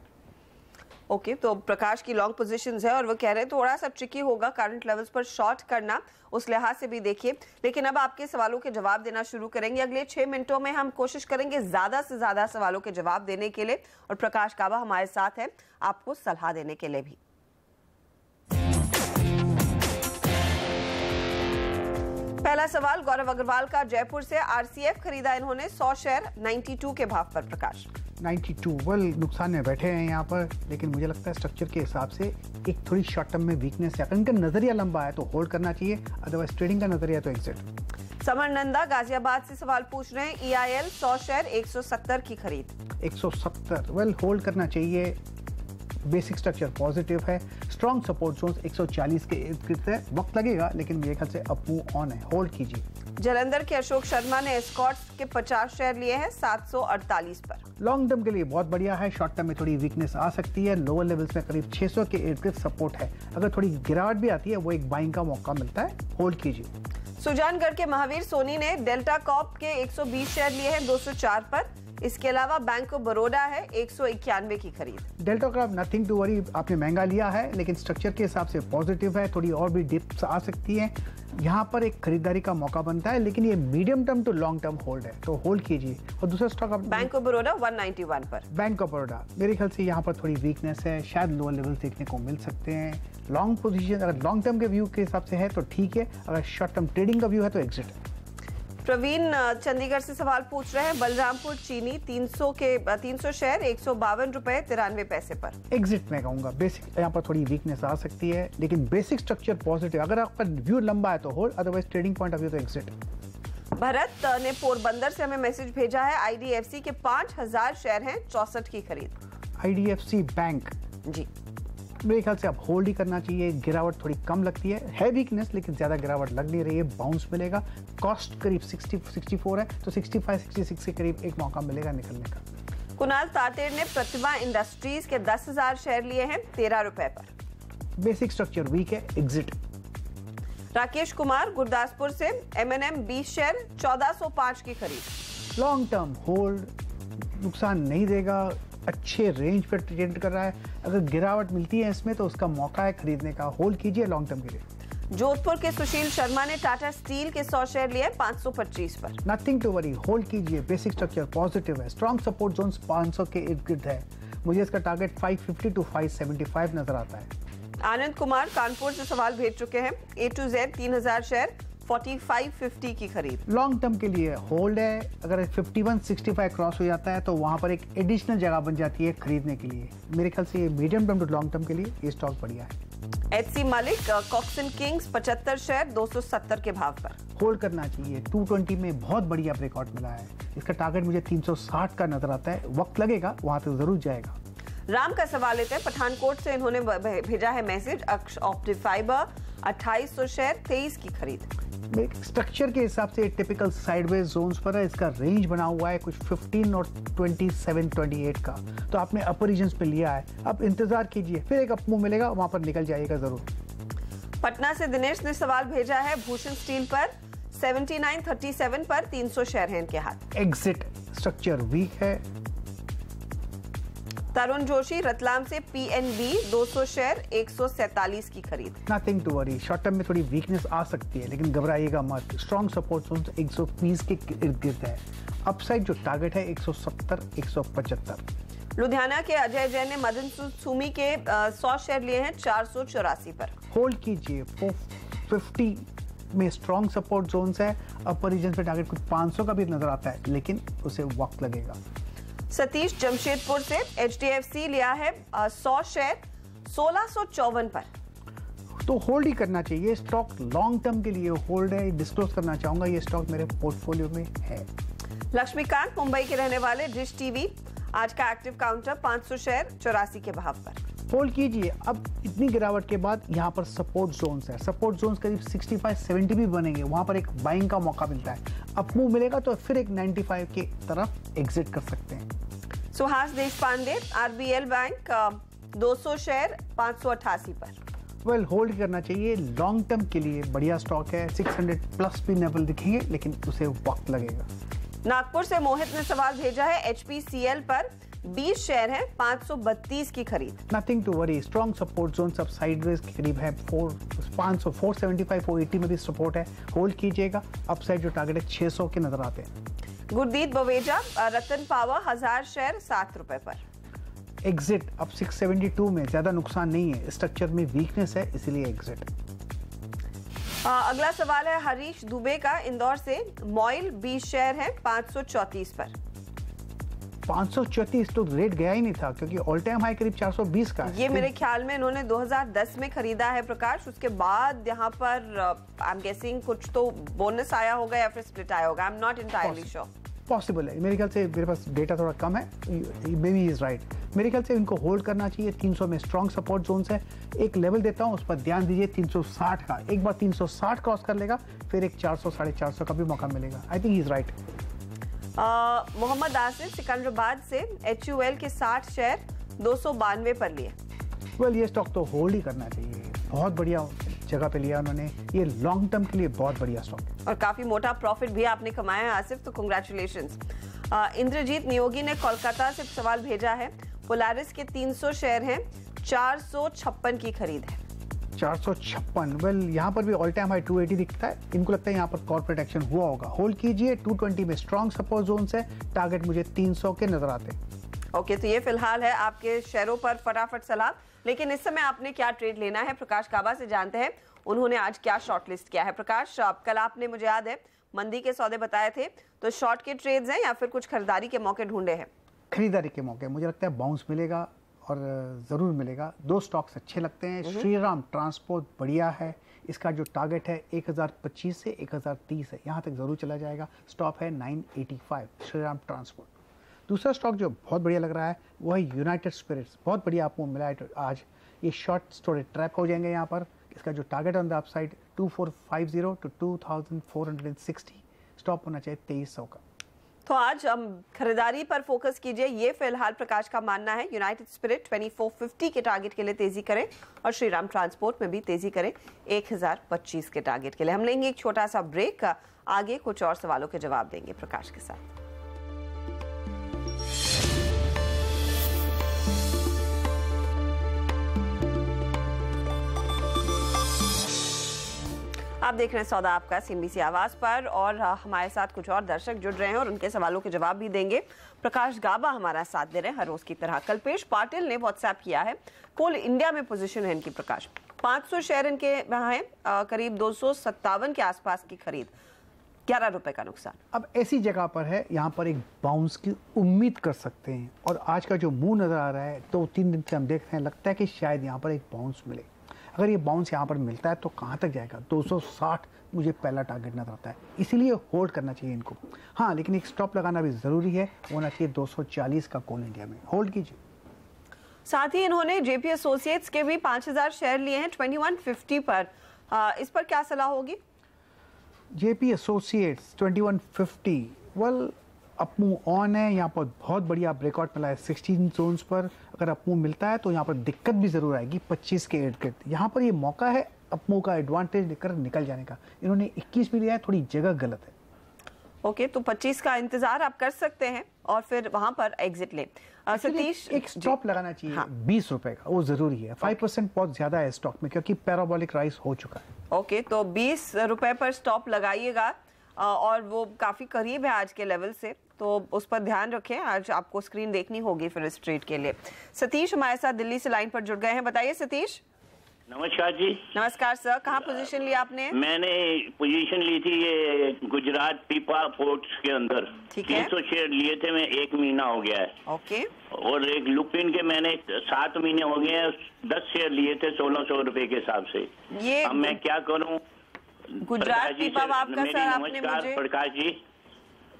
ओके, तो प्रकाश की लॉन्ग पोजीशंस है और वो कह रहे हैं थोड़ा सा ट्रिकी होगा करंट लेवल्स पर शॉर्ट करना, उस लिहाज से भी देखिए। लेकिन अब आपके सवालों के जवाब देना शुरू करेंगे। अगले 6 मिनटों में हम कोशिश करेंगे ज्यादा से ज्यादा सवालों के जवाब देने के लिए, और प्रकाश गाबा हमारे साथ है आपको सलाह देने के लिए भी। पहला सवाल गौरव अग्रवाल का जयपुर से। आरसीएफ खरीदा इन्होंने 100 शेयर 92 के भाव पर। प्रकाश 92 वेल नुकसान में बैठे हैं यहाँ पर, लेकिन मुझे लगता है स्ट्रक्चर के हिसाब से एक थोड़ी शॉर्ट टर्म में वीकनेस है। अगर इनका नजरिया लंबा है तो होल्ड करना चाहिए, अदरवाइज ट्रेडिंग का नजरिया तो एग्जिट। समर नंदा गाजियाबाद से सवाल पूछ रहे हैं। EIL 100 शेयर 170 की खरीद। 170 वेल होल्ड करना चाहिए। बेसिक स्ट्रक्चर पॉजिटिव है। स्ट्रॉन्ग सपोर्ट जोन 140 के इर्द है। वक्त लगेगा लेकिन मेरे ख्याल से अप मूव ऑन है, होल्ड कीजिए। जलंधर के अशोक शर्मा ने एस्कॉर्ट्स के 50 शेयर लिए हैं 748 पर। लॉन्ग टर्म के लिए बहुत बढ़िया है। शॉर्ट टर्म में थोड़ी वीकनेस आ सकती है। लोअर लेवल्स में करीब 600 के इर्द गिर्द सपोर्ट है। अगर थोड़ी गिरावट भी आती है वो एक बाइंग का मौका मिलता है, होल्ड कीजिए। सुजानगढ़ के महावीर सोनी ने डेल्टा कॉर्प के 120 शेयर लिए हैं 204 पर। इसके अलावा बैंक ऑफ बड़ौदा है 191 की खरीद। Delta Corp nothing to worry, आपने महंगा लिया है लेकिन स्ट्रक्चर के हिसाब से पॉजिटिव है। थोड़ी और भी डिप्स आ सकती हैं, यहाँ पर एक खरीदारी का मौका बनता है, लेकिन ये medium term to long term hold है, तो होल्ड कीजिए। और दूसरा स्टॉक बैंक ऑफ बड़ौदा 191 पर। बैंक ऑफ बड़ौदा मेरे ख्याल से यहाँ पर थोड़ी वीकनेस है, शायद लोअर लेवल देखने को मिल सकते हैं। लॉन्ग पोजीशन अगर लॉन्ग टर्म के व्यू के हिसाब से है तो ठीक है, अगर शॉर्ट टर्म ट्रेडिंग का व्यू है तो एग्जिट है। प्रवीण चंडीगढ़ से सवाल पूछ रहे हैं। बलरामपुर चीनी 300 शेयर 152 रुपए 93 पैसे पर। एग्जिट मैं कहूंगा। बेसिक यहाँ पर थोड़ी वीकनेस आ सकती है, लेकिन बेसिक स्ट्रक्चर पॉजिटिव। अगर आपका व्यू लंबा है तो hold, otherwise trading point of view तो एग्जिट। भरत ने पोरबंदर से हमें मैसेज भेजा है। IDFC के 5000 शेयर हैं 64 की खरीद। IDFC बैंक जी मेरे ख्याल से अब होल्ड ही करना चाहिए। गिरावट थोड़ी कम लगती है वीकनेस, लेकिन ज्यादा गिरावट लग नहीं रही है। बाउंस मिलेगा। कॉस्ट करीब 64 है तो 65-66 के करीब एक मौका मिलेगा निकलने का। कुणाल तातेड़ ने प्रतिभा इंडस्ट्रीज के 10,000 शेयर लिए हैं 13 रुपए पर। बेसिक स्ट्रक्चर वीक है, एग्जिट। राकेश कुमार गुरदासपुर से M&M 20 शेयर 1405 की खरीद। लॉन्ग टर्म होल्ड, नुकसान नहीं देगा, अच्छे रेंज पर ट्रेड कर रहा है। अगर गिरावट मिलती है इसमें तो उसका मौका है खरीदने का, होल्ड कीजिए लॉन्ग टर्म के लिए। जोधपुर के सुशील शर्मा ने टाटा स्टील के 100 शेयर लिए 525 पर। नथिंग टू वरी, होल्ड कीजिए। बेसिक स्ट्रक्चर पॉजिटिव है। स्ट्रॉन्ग सपोर्ट जोन 500 के इर्द गिर्द है। मुझे इसका टारगेट 550 to 575 नजर आता है। आनंद कुमार कानपुर से सवाल भेज चुके हैं। A to Z 3000 शेयर 4550 की खरीद। लॉन्ग टर्म के लिए होल्ड है। अगर 5165 क्रॉस हो जाता है तो वहां पर एक एडिशनल जगह बन जाती है खरीदने के लिए। मेरे ख्याल से ये medium term to long term के लिए ये स्टॉक बढ़िया है। HC मालिक कॉक्सन किंग्स 75 शेयर 270 के भाव पर। होल्ड करना चाहिए। 220 में बहुत बढ़िया ब्रेकआउट मिला है। इसका टारगेट मुझे 360 का नजर आता है। वक्त लगेगा, वहां तक जरूर जाएगा। राम का सवाल लेते हैं। पठानकोट से इन्होंने भेजा है मैसेज। अक्ष ऑप्टिफाइबर 2800 शेयर 23 की खरीद। स्ट्रक्चर के हिसाब से टिपिकल साइडवेज जोन्स पर है। इसका रेंज बना हुआ है कुछ 15 और 27-28 का, तो आपने अपर रीजन्स पे लिया है। अब इंतजार कीजिए, फिर एक अप मूव मिलेगा, वहां पर निकल जाइएगा जरूर। पटना से दिनेश ने सवाल भेजा है। भूषण स्टील पर 7937 पर 300 शेयर हैं इनके हाथ। एग्जिट, स्ट्रक्चर वीक है। तरुण जोशी रतलाम से PNB 200 शेयर 147 की खरीद। Nothing to worry, short term में थोड़ी वीकनेस आ सकती है लेकिन घबराइएगा मत। स्ट्रॉन्ग सपोर्ट जोन 120 के इर्द गिर्द है। अपसाइड जो टारगेट है 170-175। लुधियाना के अजय जैन ने मदन सुमी के 100 शेयर लिए हैं 484 पर। होल्ड कीजिए। 450 में स्ट्रॉन्ग सपोर्ट जोन्स है। अपर रीजन पे टारगेट कुछ 500 का भी नजर आता है, लेकिन उसे वक्त लगेगा। सतीश जमशेदपुर से HDFC लिया है 100 शेयर 1654 पर। तो होल्ड ही करना चाहिए। स्टॉक लॉन्ग टर्म के लिए होल्ड है। डिस्क्लोज करना चाहूंगा, ये स्टॉक मेरे पोर्टफोलियो में है। लक्ष्मीकांत मुंबई के रहने वाले डिश टीवी आज का एक्टिव काउंटर 500 शेयर 84 के भाव पर। होल्ड कीजिए। अब इतनी गिरावट के बाद यहाँ पर सपोर्ट जोन्स है। सपोर्ट जोन्स करीब 65-70 भी बनेंगे, वहां पर एक बाइंग का मौका मिलता है। अप मूव मिलेगा तो फिर एक 95 की तरफ एग्जिट कर सकते हैं। सुहास देश पांडे RBL बैंक 200 शेयर 588 पर। वेल होल्ड करना चाहिए। लॉन्ग टर्म के लिए बढ़िया स्टॉक है। 600 प्लस भी लेवल दिखेंगे, लेकिन उसे वक्त लगेगा। नागपुर से मोहित ने सवाल भेजा है। HPCL पर 20 शेयर है 532 की खरीद। Nothing to worry, strong support zone सब साइडवेज के करीब है। 475-480 में भी सपोर्ट है। होल्ड कीजिएगा। अपसाइड जो टारगेट है 600 के नजर आते हैं। गुरदीप बवेजा रतन पावर 1000 शेयर 7 रुपए पर। एग्जिट। अब 672 में ज्यादा नुकसान नहीं है। स्ट्रक्चर में वीकनेस है, इसलिए एग्जिट। अगला सवाल है हरीश दुबे का इंदौर से। मॉइल 20 शेयर है 534 पर। 534 तो रेट गया ही नहीं था क्योंकि ऑल टाइम हाई करीब 420 का है। ये मेरे ख्याल में इन्होंने 2010 में खरीदा है प्रकाश, उसके बाद यहाँ पर आई एम गेसिंग कुछ तो बोनस आया होगा या फिर स्प्लिट आया होगा। I am not entirely sure. Possible है, मेरे ख्याल से मेरे पास डेटा थोड़ा कम है, मे बी इज राइट। मेरे ख्याल से इनको होल्ड करना चाहिए। 300 में स्ट्रॉन्ग सपोर्ट जोन्स है, एक लेवल देता हूं उस पर ध्यान दीजिए 360 का। एक बार 360 क्रॉस कर लेगा फिर एक 400 450 का भी मौका मिलेगा। I think he is right. Mohammed Asif Secunderabad से HUL के 60 शेयर 292 पर लिए। वेल ये स्टॉक तो होल्ड ही करना चाहिए, बहुत बढ़िया जगह पे लिया उन्होंने, ये लॉन्ग टर्म के लिए बहुत बढ़िया स्टॉक है और काफी मोटा प्रॉफिट भी आपने कमाया है आसिफ, तो कांग्रेचुलेशंस। इंद्रजीत नियोगी ने कोलकाता से सवाल भेजा है। पोलारिस के 300 शेयर हैं, 456 की खरीद है। 456, वेल यहाँ पर भी ऑल टाइम हाई 280 दिखता है। इनको लगता है यहाँ पर कॉर्पोरेट एक्शन हुआ होगा, होल्ड कीजिए। 220 में स्ट्रॉन्ग सपोर्ट जोन है, टारगेट मुझे 300 के नजर आते हैं। ओके, तो ये फिलहाल है आपके शेयरों पर फटाफट सलाह। लेकिन इस समय आपने क्या ट्रेड लेना है, प्रकाश काबा से जानते हैं उन्होंने आज क्या शॉर्टलिस्ट किया है। प्रकाश, कल आपने मुझे याद है मंदी के सौदे बताए थे, तो शॉर्ट के ट्रेड्स हैं या फिर कुछ खरीदारी के मौके ढूंढे हैं? खरीदारी के मौके, मुझे लगता है बाउंस मिलेगा और जरूर मिलेगा। दो स्टॉक्स अच्छे लगते हैं। श्रीराम ट्रांसपोर्ट बढ़िया है, इसका जो टारगेट है 1025 से 1030 है, यहाँ तक जरूर चला जाएगा। स्टॉप है 985 श्रीराम ट्रांसपोर्ट। दूसरा स्टॉक जो बहुत बढ़िया लग रहा है वो है यूनाइटेड स्पिरिट्स, बहुत बढ़िया आपको मिला है आज। ये शॉर्ट स्टोरेज ट्रैप हो जाएंगे यहाँ पर। इसका जो target on the upside 2450 to 2460, stop होना चाहिए 2300 का। तो आज हम खरीदारी पर फोकस कीजिए, ये फिलहाल प्रकाश का मानना है। यूनाइटेड स्पिरिट 2450 के टारगेट के लिए तेजी करें और श्रीराम ट्रांसपोर्ट में भी तेजी करें 1025 के टारगेट के लिए। हम लेंगे एक छोटा सा ब्रेक, आगे कुछ और सवालों के जवाब देंगे प्रकाश के साथ। आप देख रहे हैं सौदा आपका CNBC आवाज पर और हमारे साथ कुछ और दर्शक जुड़ रहे हैं और उनके सवालों के जवाब भी देंगे। प्रकाश गाबा हमारा साथ दे रहे हैं हर रोज की तरह। कल्पेश पाटिल ने व्हाट्सएप किया है, कोल इंडिया में पोजीशन है इनकी प्रकाश, 500 शेयर इनके वहां है, करीब 257 के आसपास की खरीद, 11 रुपए का नुकसान। अब ऐसी जगह पर है, यहाँ पर एक बाउंस की उम्मीद कर सकते हैं और आज का जो मुंह नजर आ रहा है 2-3 दिन से हम देख रहे हैं, लगता है कि शायद यहाँ पर एक बाउंस मिले। अगर ये बाउंस यहाँ पर मिलता है तो कहाँ तक जाएगा? 260 मुझे पहला टारगेट नजर आता है, इसीलिए होल्ड करना चाहिए इनको। हाँ, लेकिन एक स्टॉप लगाना भी जरूरी है, होना चाहिए 240 का कोल इंडिया में, होल्ड कीजिए। साथ ही इन्होंने JP एसोसिएट्स के भी 5000 शेयर लिए हैं 2150 पर, इस पर क्या सलाह होगी? JP associates 2150, well up move on है, यहाँ पर बहुत बढ़िया ब्रेकआउट मिला है 16 जोन्स पर। अगर अपमूव मिलता है तो यहाँ पर दिक्कत भी जरूर आएगी 25 के इर्द गिर्द। यहाँ पर ये मौका है अपमूव का एडवांटेज लेकर निकल जाने का। इन्होंने 21 भी लिया है, थोड़ी जगह गलत है। ओके, तो 25 का इंतजार आप कर सकते हैं और फिर वहां पर एग्जिट ले। सतीश, एक स्टॉप लगाना चाहिए। हाँ। 20 रुपए का, वो जरूरी है। 5% बहुत ज्यादा है स्टॉक में क्योंकि पैराबोलिक राइज हो चुका है। ओके, तो 20 रुपए पर स्टॉप लगाइएगा और वो काफी करीब है आज के लेवल से, तो उस पर ध्यान रखें। आज आपको स्क्रीन देखनी होगी फिर इस ट्रेड के लिए। सतीश हमारे साथ दिल्ली से लाइन पर जुड़ गए हैं, बताइए सतीश। नमस्कार जी। नमस्कार सर, कहाँ पोजीशन लिया आपने? मैंने पोजीशन ली थी ये गुजरात पीपा पोर्ट्स के अंदर, 300 शेयर लिए थे, मैं 1 महीना हो गया है। ओके। और एक लुपिन के मैंने 7 महीने हो गए हैं, 10 शेयर लिए थे 1600 रुपए के हिसाब से। ये अब मैं क्या करूँ? गुजरात पीपावाव का सर आपने मुझे, प्रकाश जी,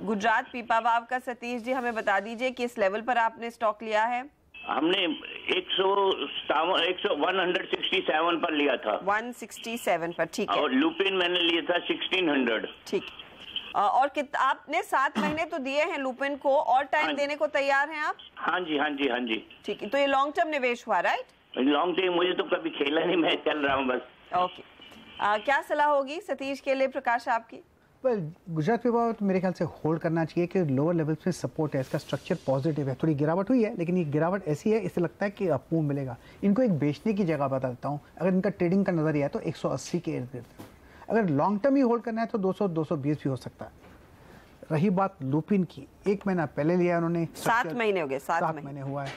गुजरात पीपावाव का सतीश जी हमें बता दीजिए किस लेवल पर आपने स्टॉक लिया है? हमने 167 पर लिया था। 167 पर, ठीक है। और लुपिन मैंने लिया था 1600। ठीक। और आपने 7 महीने तो दिए हैं लुपिन को, और टाइम देने को तैयार हैं आप? हाँ जी, हाँ जी, हाँ जी। ठीक है, तो ये लॉन्ग टर्म निवेश हुआ, राइट? लॉन्ग टर्म मुझे तो कभी खेला नहीं, मैं चल रहा हूँ बस। ओके, क्या सलाह होगी सतीश के लिए प्रकाश आपकी? गुजरात पीपा तो मेरे ख्याल से होल्ड करना चाहिए कि लोअर लेवल पे सपोर्ट है, इसका स्ट्रक्चर पॉजिटिव है। थोड़ी गिरावट हुई है लेकिन ये गिरावट ऐसी है, इससे लगता है कि अपमूव मिलेगा। इनको एक बेचने की जगह बता देता हूँ। अगर इनका ट्रेडिंग का नजरिया है तो 180 के इर्द गिर्द। अगर लॉन्ग टर्म ही होल्ड करना है तो 200-220 भी हो सकता है। रही बात लुपिन की, 1 महीना पहले लिया उन्होंने, 7 महीने हो गए, 7 महीने हुआ है।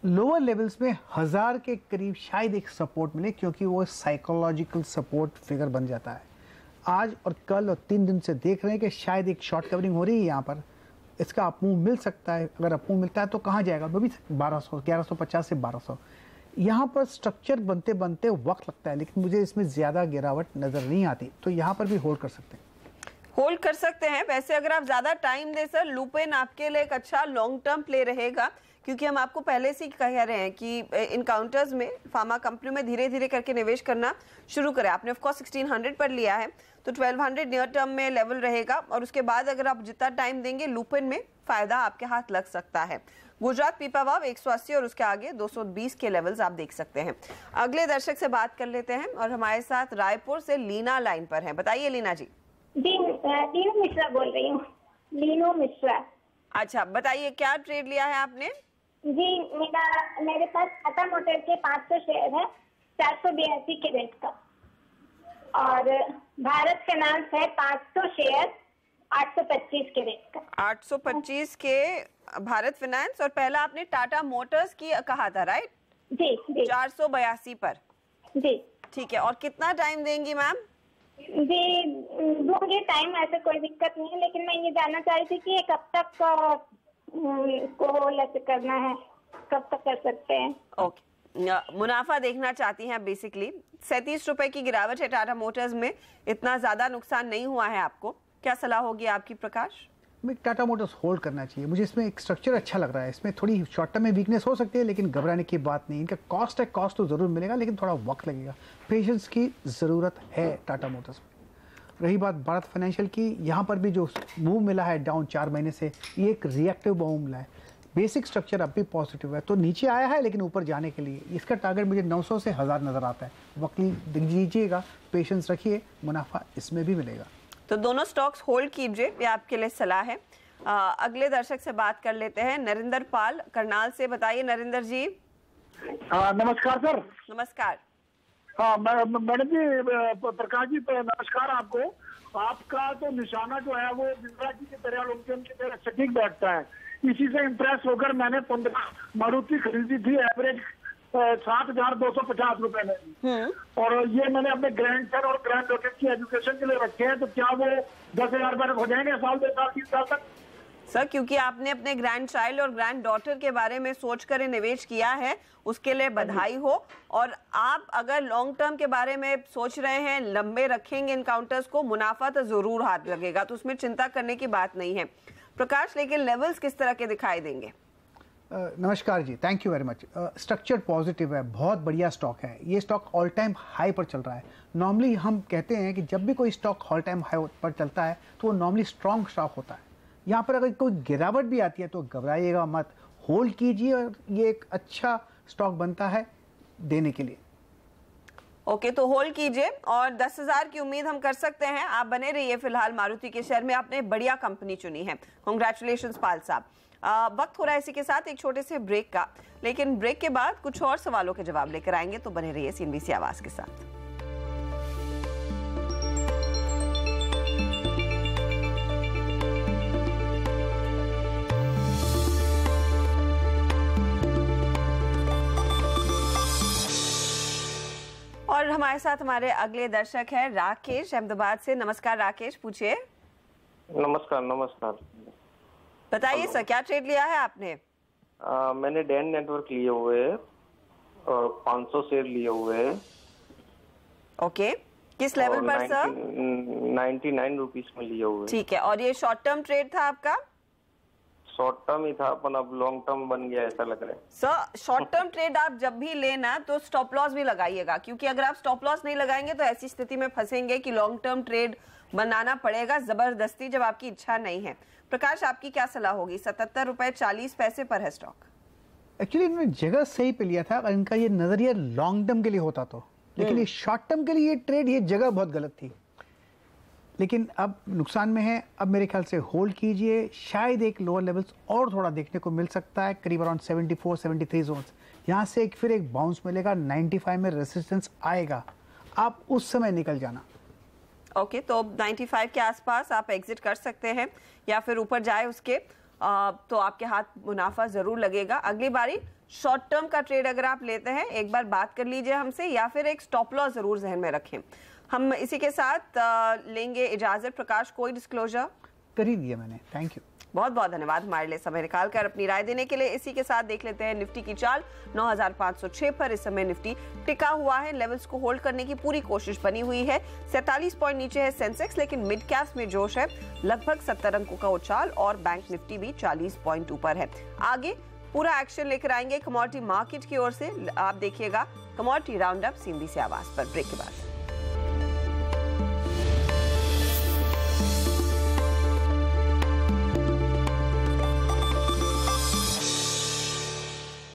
लोअर लेवल्स में 1000 के करीब शायद एक सपोर्ट मिले क्योंकि वो साइकोलॉजिकल सपोर्ट फिगर बन जाता है। आज और कल और 3 दिन से देख रहे हैं कि शायद एक शॉर्ट कवरिंग हो रही है यहाँ पर, इसका अपमूव मिल सकता है। अगर अपमूव मिलता है तो कहाँ जाएगा, वो भी 1200, 1150 से 1200। यहाँ पर स्ट्रक्चर बनते बनते वक्त लगता है, लेकिन मुझे इसमें ज़्यादा गिरावट नज़र नहीं आती, तो यहाँ पर भी होल्ड कर सकते हैं। होल्ड कर सकते हैं। वैसे अगर आप ज्यादा टाइम दे सर, लुपिन आपके लिए एक अच्छा लॉन्ग टर्म प्ले रहेगा, क्योंकि हम आपको पहले से ही कह रहे हैं कि इन काउंटर्स में फार्मा कंपनी में धीरे धीरे करके निवेश करना शुरू करें। आपने ऑफ कोर्स 1600 पर लिया है, तो 1200 नियर टर्म में लेवल रहेगा, और उसके बाद अगर आप जितना टाइम देंगे लुपिन में फायदा आपके हाथ लग सकता है। गुजरात पीपावाव 180 और उसके आगे 220 के लेवल्स आप देख सकते हैं। अगले दर्शक से बात कर लेते हैं, और हमारे साथ रायपुर से लीना लाइन पर है। बताइए लीना जी। जी, लीनो मिश्रा बोल रही हूँ। लीनो मिश्रा। अच्छा, बताइए क्या ट्रेड लिया है आपने? जी, मेरे पास टाटा मोटर के 500 शेयर है 482 के रेट का, और भारत फाइनेंस है 500 शेयर 825 के रेट का। 825 के भारत फाइनेंस, और पहला आपने टाटा मोटर्स की कहा था, राइट? जी जी। 482 पर। जी ठीक है, और कितना टाइम देंगी मैम? जी, दूंगी टाइम, ऐसे कोई दिक्कत नहीं है, लेकिन मैं ये जानना चाह रही थी कि कब तक को ऐसे करना है, कब तक कर सकते हैं? ओके, मुनाफा देखना चाहती हैं बेसिकली। 37 रुपए की गिरावट है टाटा मोटर्स में, इतना ज्यादा नुकसान नहीं हुआ है आपको, क्या सलाह होगी आपकी प्रकाश? टाटा मोटर्स होल्ड करना चाहिए। मुझे इसमें एक स्ट्रक्चर अच्छा लग रहा है, इसमें थोड़ी शॉर्ट टर्म में वीकनेस हो सकती है, लेकिन घबराने की बात नहीं। इनका कॉस्ट है, कॉस्ट तो ज़रूर मिलेगा, लेकिन थोड़ा वक्त लगेगा। पेशेंस की ज़रूरत है टाटा मोटर्स में। रही बात भारत फाइनेंशियल की, यहाँ पर भी जो मूव मिला है डाउन 4 महीने से, ये एक रिएक्टिव मूव मिला है। बेसिक स्ट्रक्चर अब भी पॉजिटिव है, तो नीचे आया है, लेकिन ऊपर जाने के लिए इसका टारगेट मुझे 900 से 1000 नज़र आता है। वक्त दीजिएगा, पेशेंस रखिए, मुनाफा इसमें भी मिलेगा। तो दोनों स्टॉक्स होल्ड कीजिए, ये आपके लिए सलाह है। अगले दर्शक से बात कर लेते हैं, नरेंद्र पाल करनाल से। बताइए नरेंद्र जी। नमस्कार सर। नमस्कार। हाँ मैडम जी, प्रकाश जी नमस्कार आपको। आपका तो निशाना जो है वो बिंद्रा जी की तरह, लॉन्ग की तरह सटीक बैठता है। इसी से इम्प्रेस होकर मैंने 15 मारुति खरीदी थी, एवरेज 7,250 रुपए में, और ये मैंने अपने ग्रैंड सन और ग्रैंड डॉटर की एजुकेशन के लिए रखे हैं। तो क्या वो 10,000 रुपए हो जाएंगे साल 2 साल 3 साल तक? सर, क्योंकि आपने अपने ग्रैंड चाइल्ड और ग्रैंड डॉटर के बारे में सोचकर निवेश किया है, उसके लिए बधाई हो। और आप अगर लॉन्ग टर्म के बारे में सोच रहे हैं, लंबे रखेंगे इन काउंटर्स को, मुनाफा तो जरूर हाथ लगेगा, तो उसमें चिंता करने की बात नहीं है। प्रकाश, लेकिन लेवल्स किस तरह के दिखाई देंगे? नमस्कार जी, thank you very much. Structure positive है, बहुत बढ़िया स्टॉक है। ये स्टॉक ऑल टाइम हाई पर चल रहा है। नॉर्मली हम कहते हैं कि जब भी कोई स्टॉक ऑल टाइम हाई पर चलता है तो वो नॉर्मली स्ट्रॉन्ग स्टॉक होता है। यहाँ पर अगर कोई गिरावट भी आती है तो घबराइएगा मत, होल्ड कीजिए, और ये एक अच्छा स्टॉक बनता है देने के लिए। ओके, तो होल्ड कीजिए, और 10,000 की उम्मीद हम कर सकते हैं। आप बने रहिए फिलहाल मारुति के शेयर में, आपने बढ़िया कंपनी चुनी है। कांग्रेचुलेशंस पाल साहब। वक्त हो रहा है इसी के साथ एक छोटे से ब्रेक का, लेकिन ब्रेक के बाद कुछ और सवालों के जवाब लेकर आएंगे, तो बने रहिए CNBC आवाज के साथ। और हमारे साथ हमारे अगले दर्शक है राकेश अहमदाबाद से। नमस्कार राकेश, पूछिए। नमस्कार। नमस्कार, बताइए सर, क्या ट्रेड लिया है आपने? मैंने डैन नेटवर्क लिए हुए हैं और 500 शेयर लिए हुए हैं। ओके, किस लेवल पर सर? 99 रुपीज में लिए हुए। ठीक है, और ये शॉर्ट टर्म ट्रेड था आपका? शॉर्ट टर्म ही था, पर अब लॉन्ग टर्म बन गया ऐसा लग रहा है। सर, शॉर्ट टर्म ट्रेड आप जब भी लेना तो स्टॉप लॉस भी लगाइएगा, क्योंकि अगर आप स्टॉप लॉस नहीं लगाएंगे तो ऐसी स्थिति में फंसेंगे कि लॉन्ग टर्म ट्रेड बनाना पड़ेगा जबरदस्ती, जब आपकी इच्छा नहीं है। प्रकाश, आपकी क्या सलाह होगी? 77 रुपए 40 पैसे पर है स्टॉक। एक्चुअली इन्होंने जगह सही पे लिया था, अगर इनका ये नजरिया लॉन्ग टर्म के लिए होता तो, लेकिन ये शॉर्ट टर्म के लिए ये ट्रेड, ये जगह बहुत गलत थी। लेकिन अब नुकसान में है, अब मेरे ख्याल से होल्ड कीजिए। शायद एक लोअर लेवल्स और थोड़ा देखने को मिल सकता है, करीब अराउंड 74-73 जोन्स। यहाँ से फिर एक बाउंस मिलेगा, 95 में रेसिस्टेंस आएगा, आप उस समय निकल जाना। ओके, तो 95 के आसपास आप एग्जिट कर सकते हैं, या फिर ऊपर जाए उसके तो आपके हाथ मुनाफा जरूर लगेगा। अगली बारी शॉर्ट टर्म का ट्रेड अगर आप लेते हैं एक बार बात कर लीजिए हमसे, या फिर एक स्टॉप लॉस जरूर जहन में रखें। हम इसी के साथ लेंगे इजाजत। प्रकाश, कोई डिस्क्लोजर? कर ही दिया मैंने, थैंक यू। बहुत बहुत धन्यवाद हमारे लिए समय निकालकर अपनी राय देने के लिए। इसी के साथ देख लेते हैं निफ्टी की चाल। 9506 पर इस समय निफ्टी टिका हुआ है, लेवल्स को होल्ड करने की पूरी कोशिश बनी हुई है। 47 पॉइंट नीचे है सेंसेक्स, लेकिन मिड कैप्स में जोश है, लगभग 70 अंकों का उछाल, और बैंक निफ्टी भी 40 पॉइंट ऊपर है। आगे पूरा एक्शन लेकर आएंगे कमोडिटी मार्केट की ओर से। आप देखिएगा कमोडिटी राउंड अप CNBC आवाज पर ब्रेक के बाद।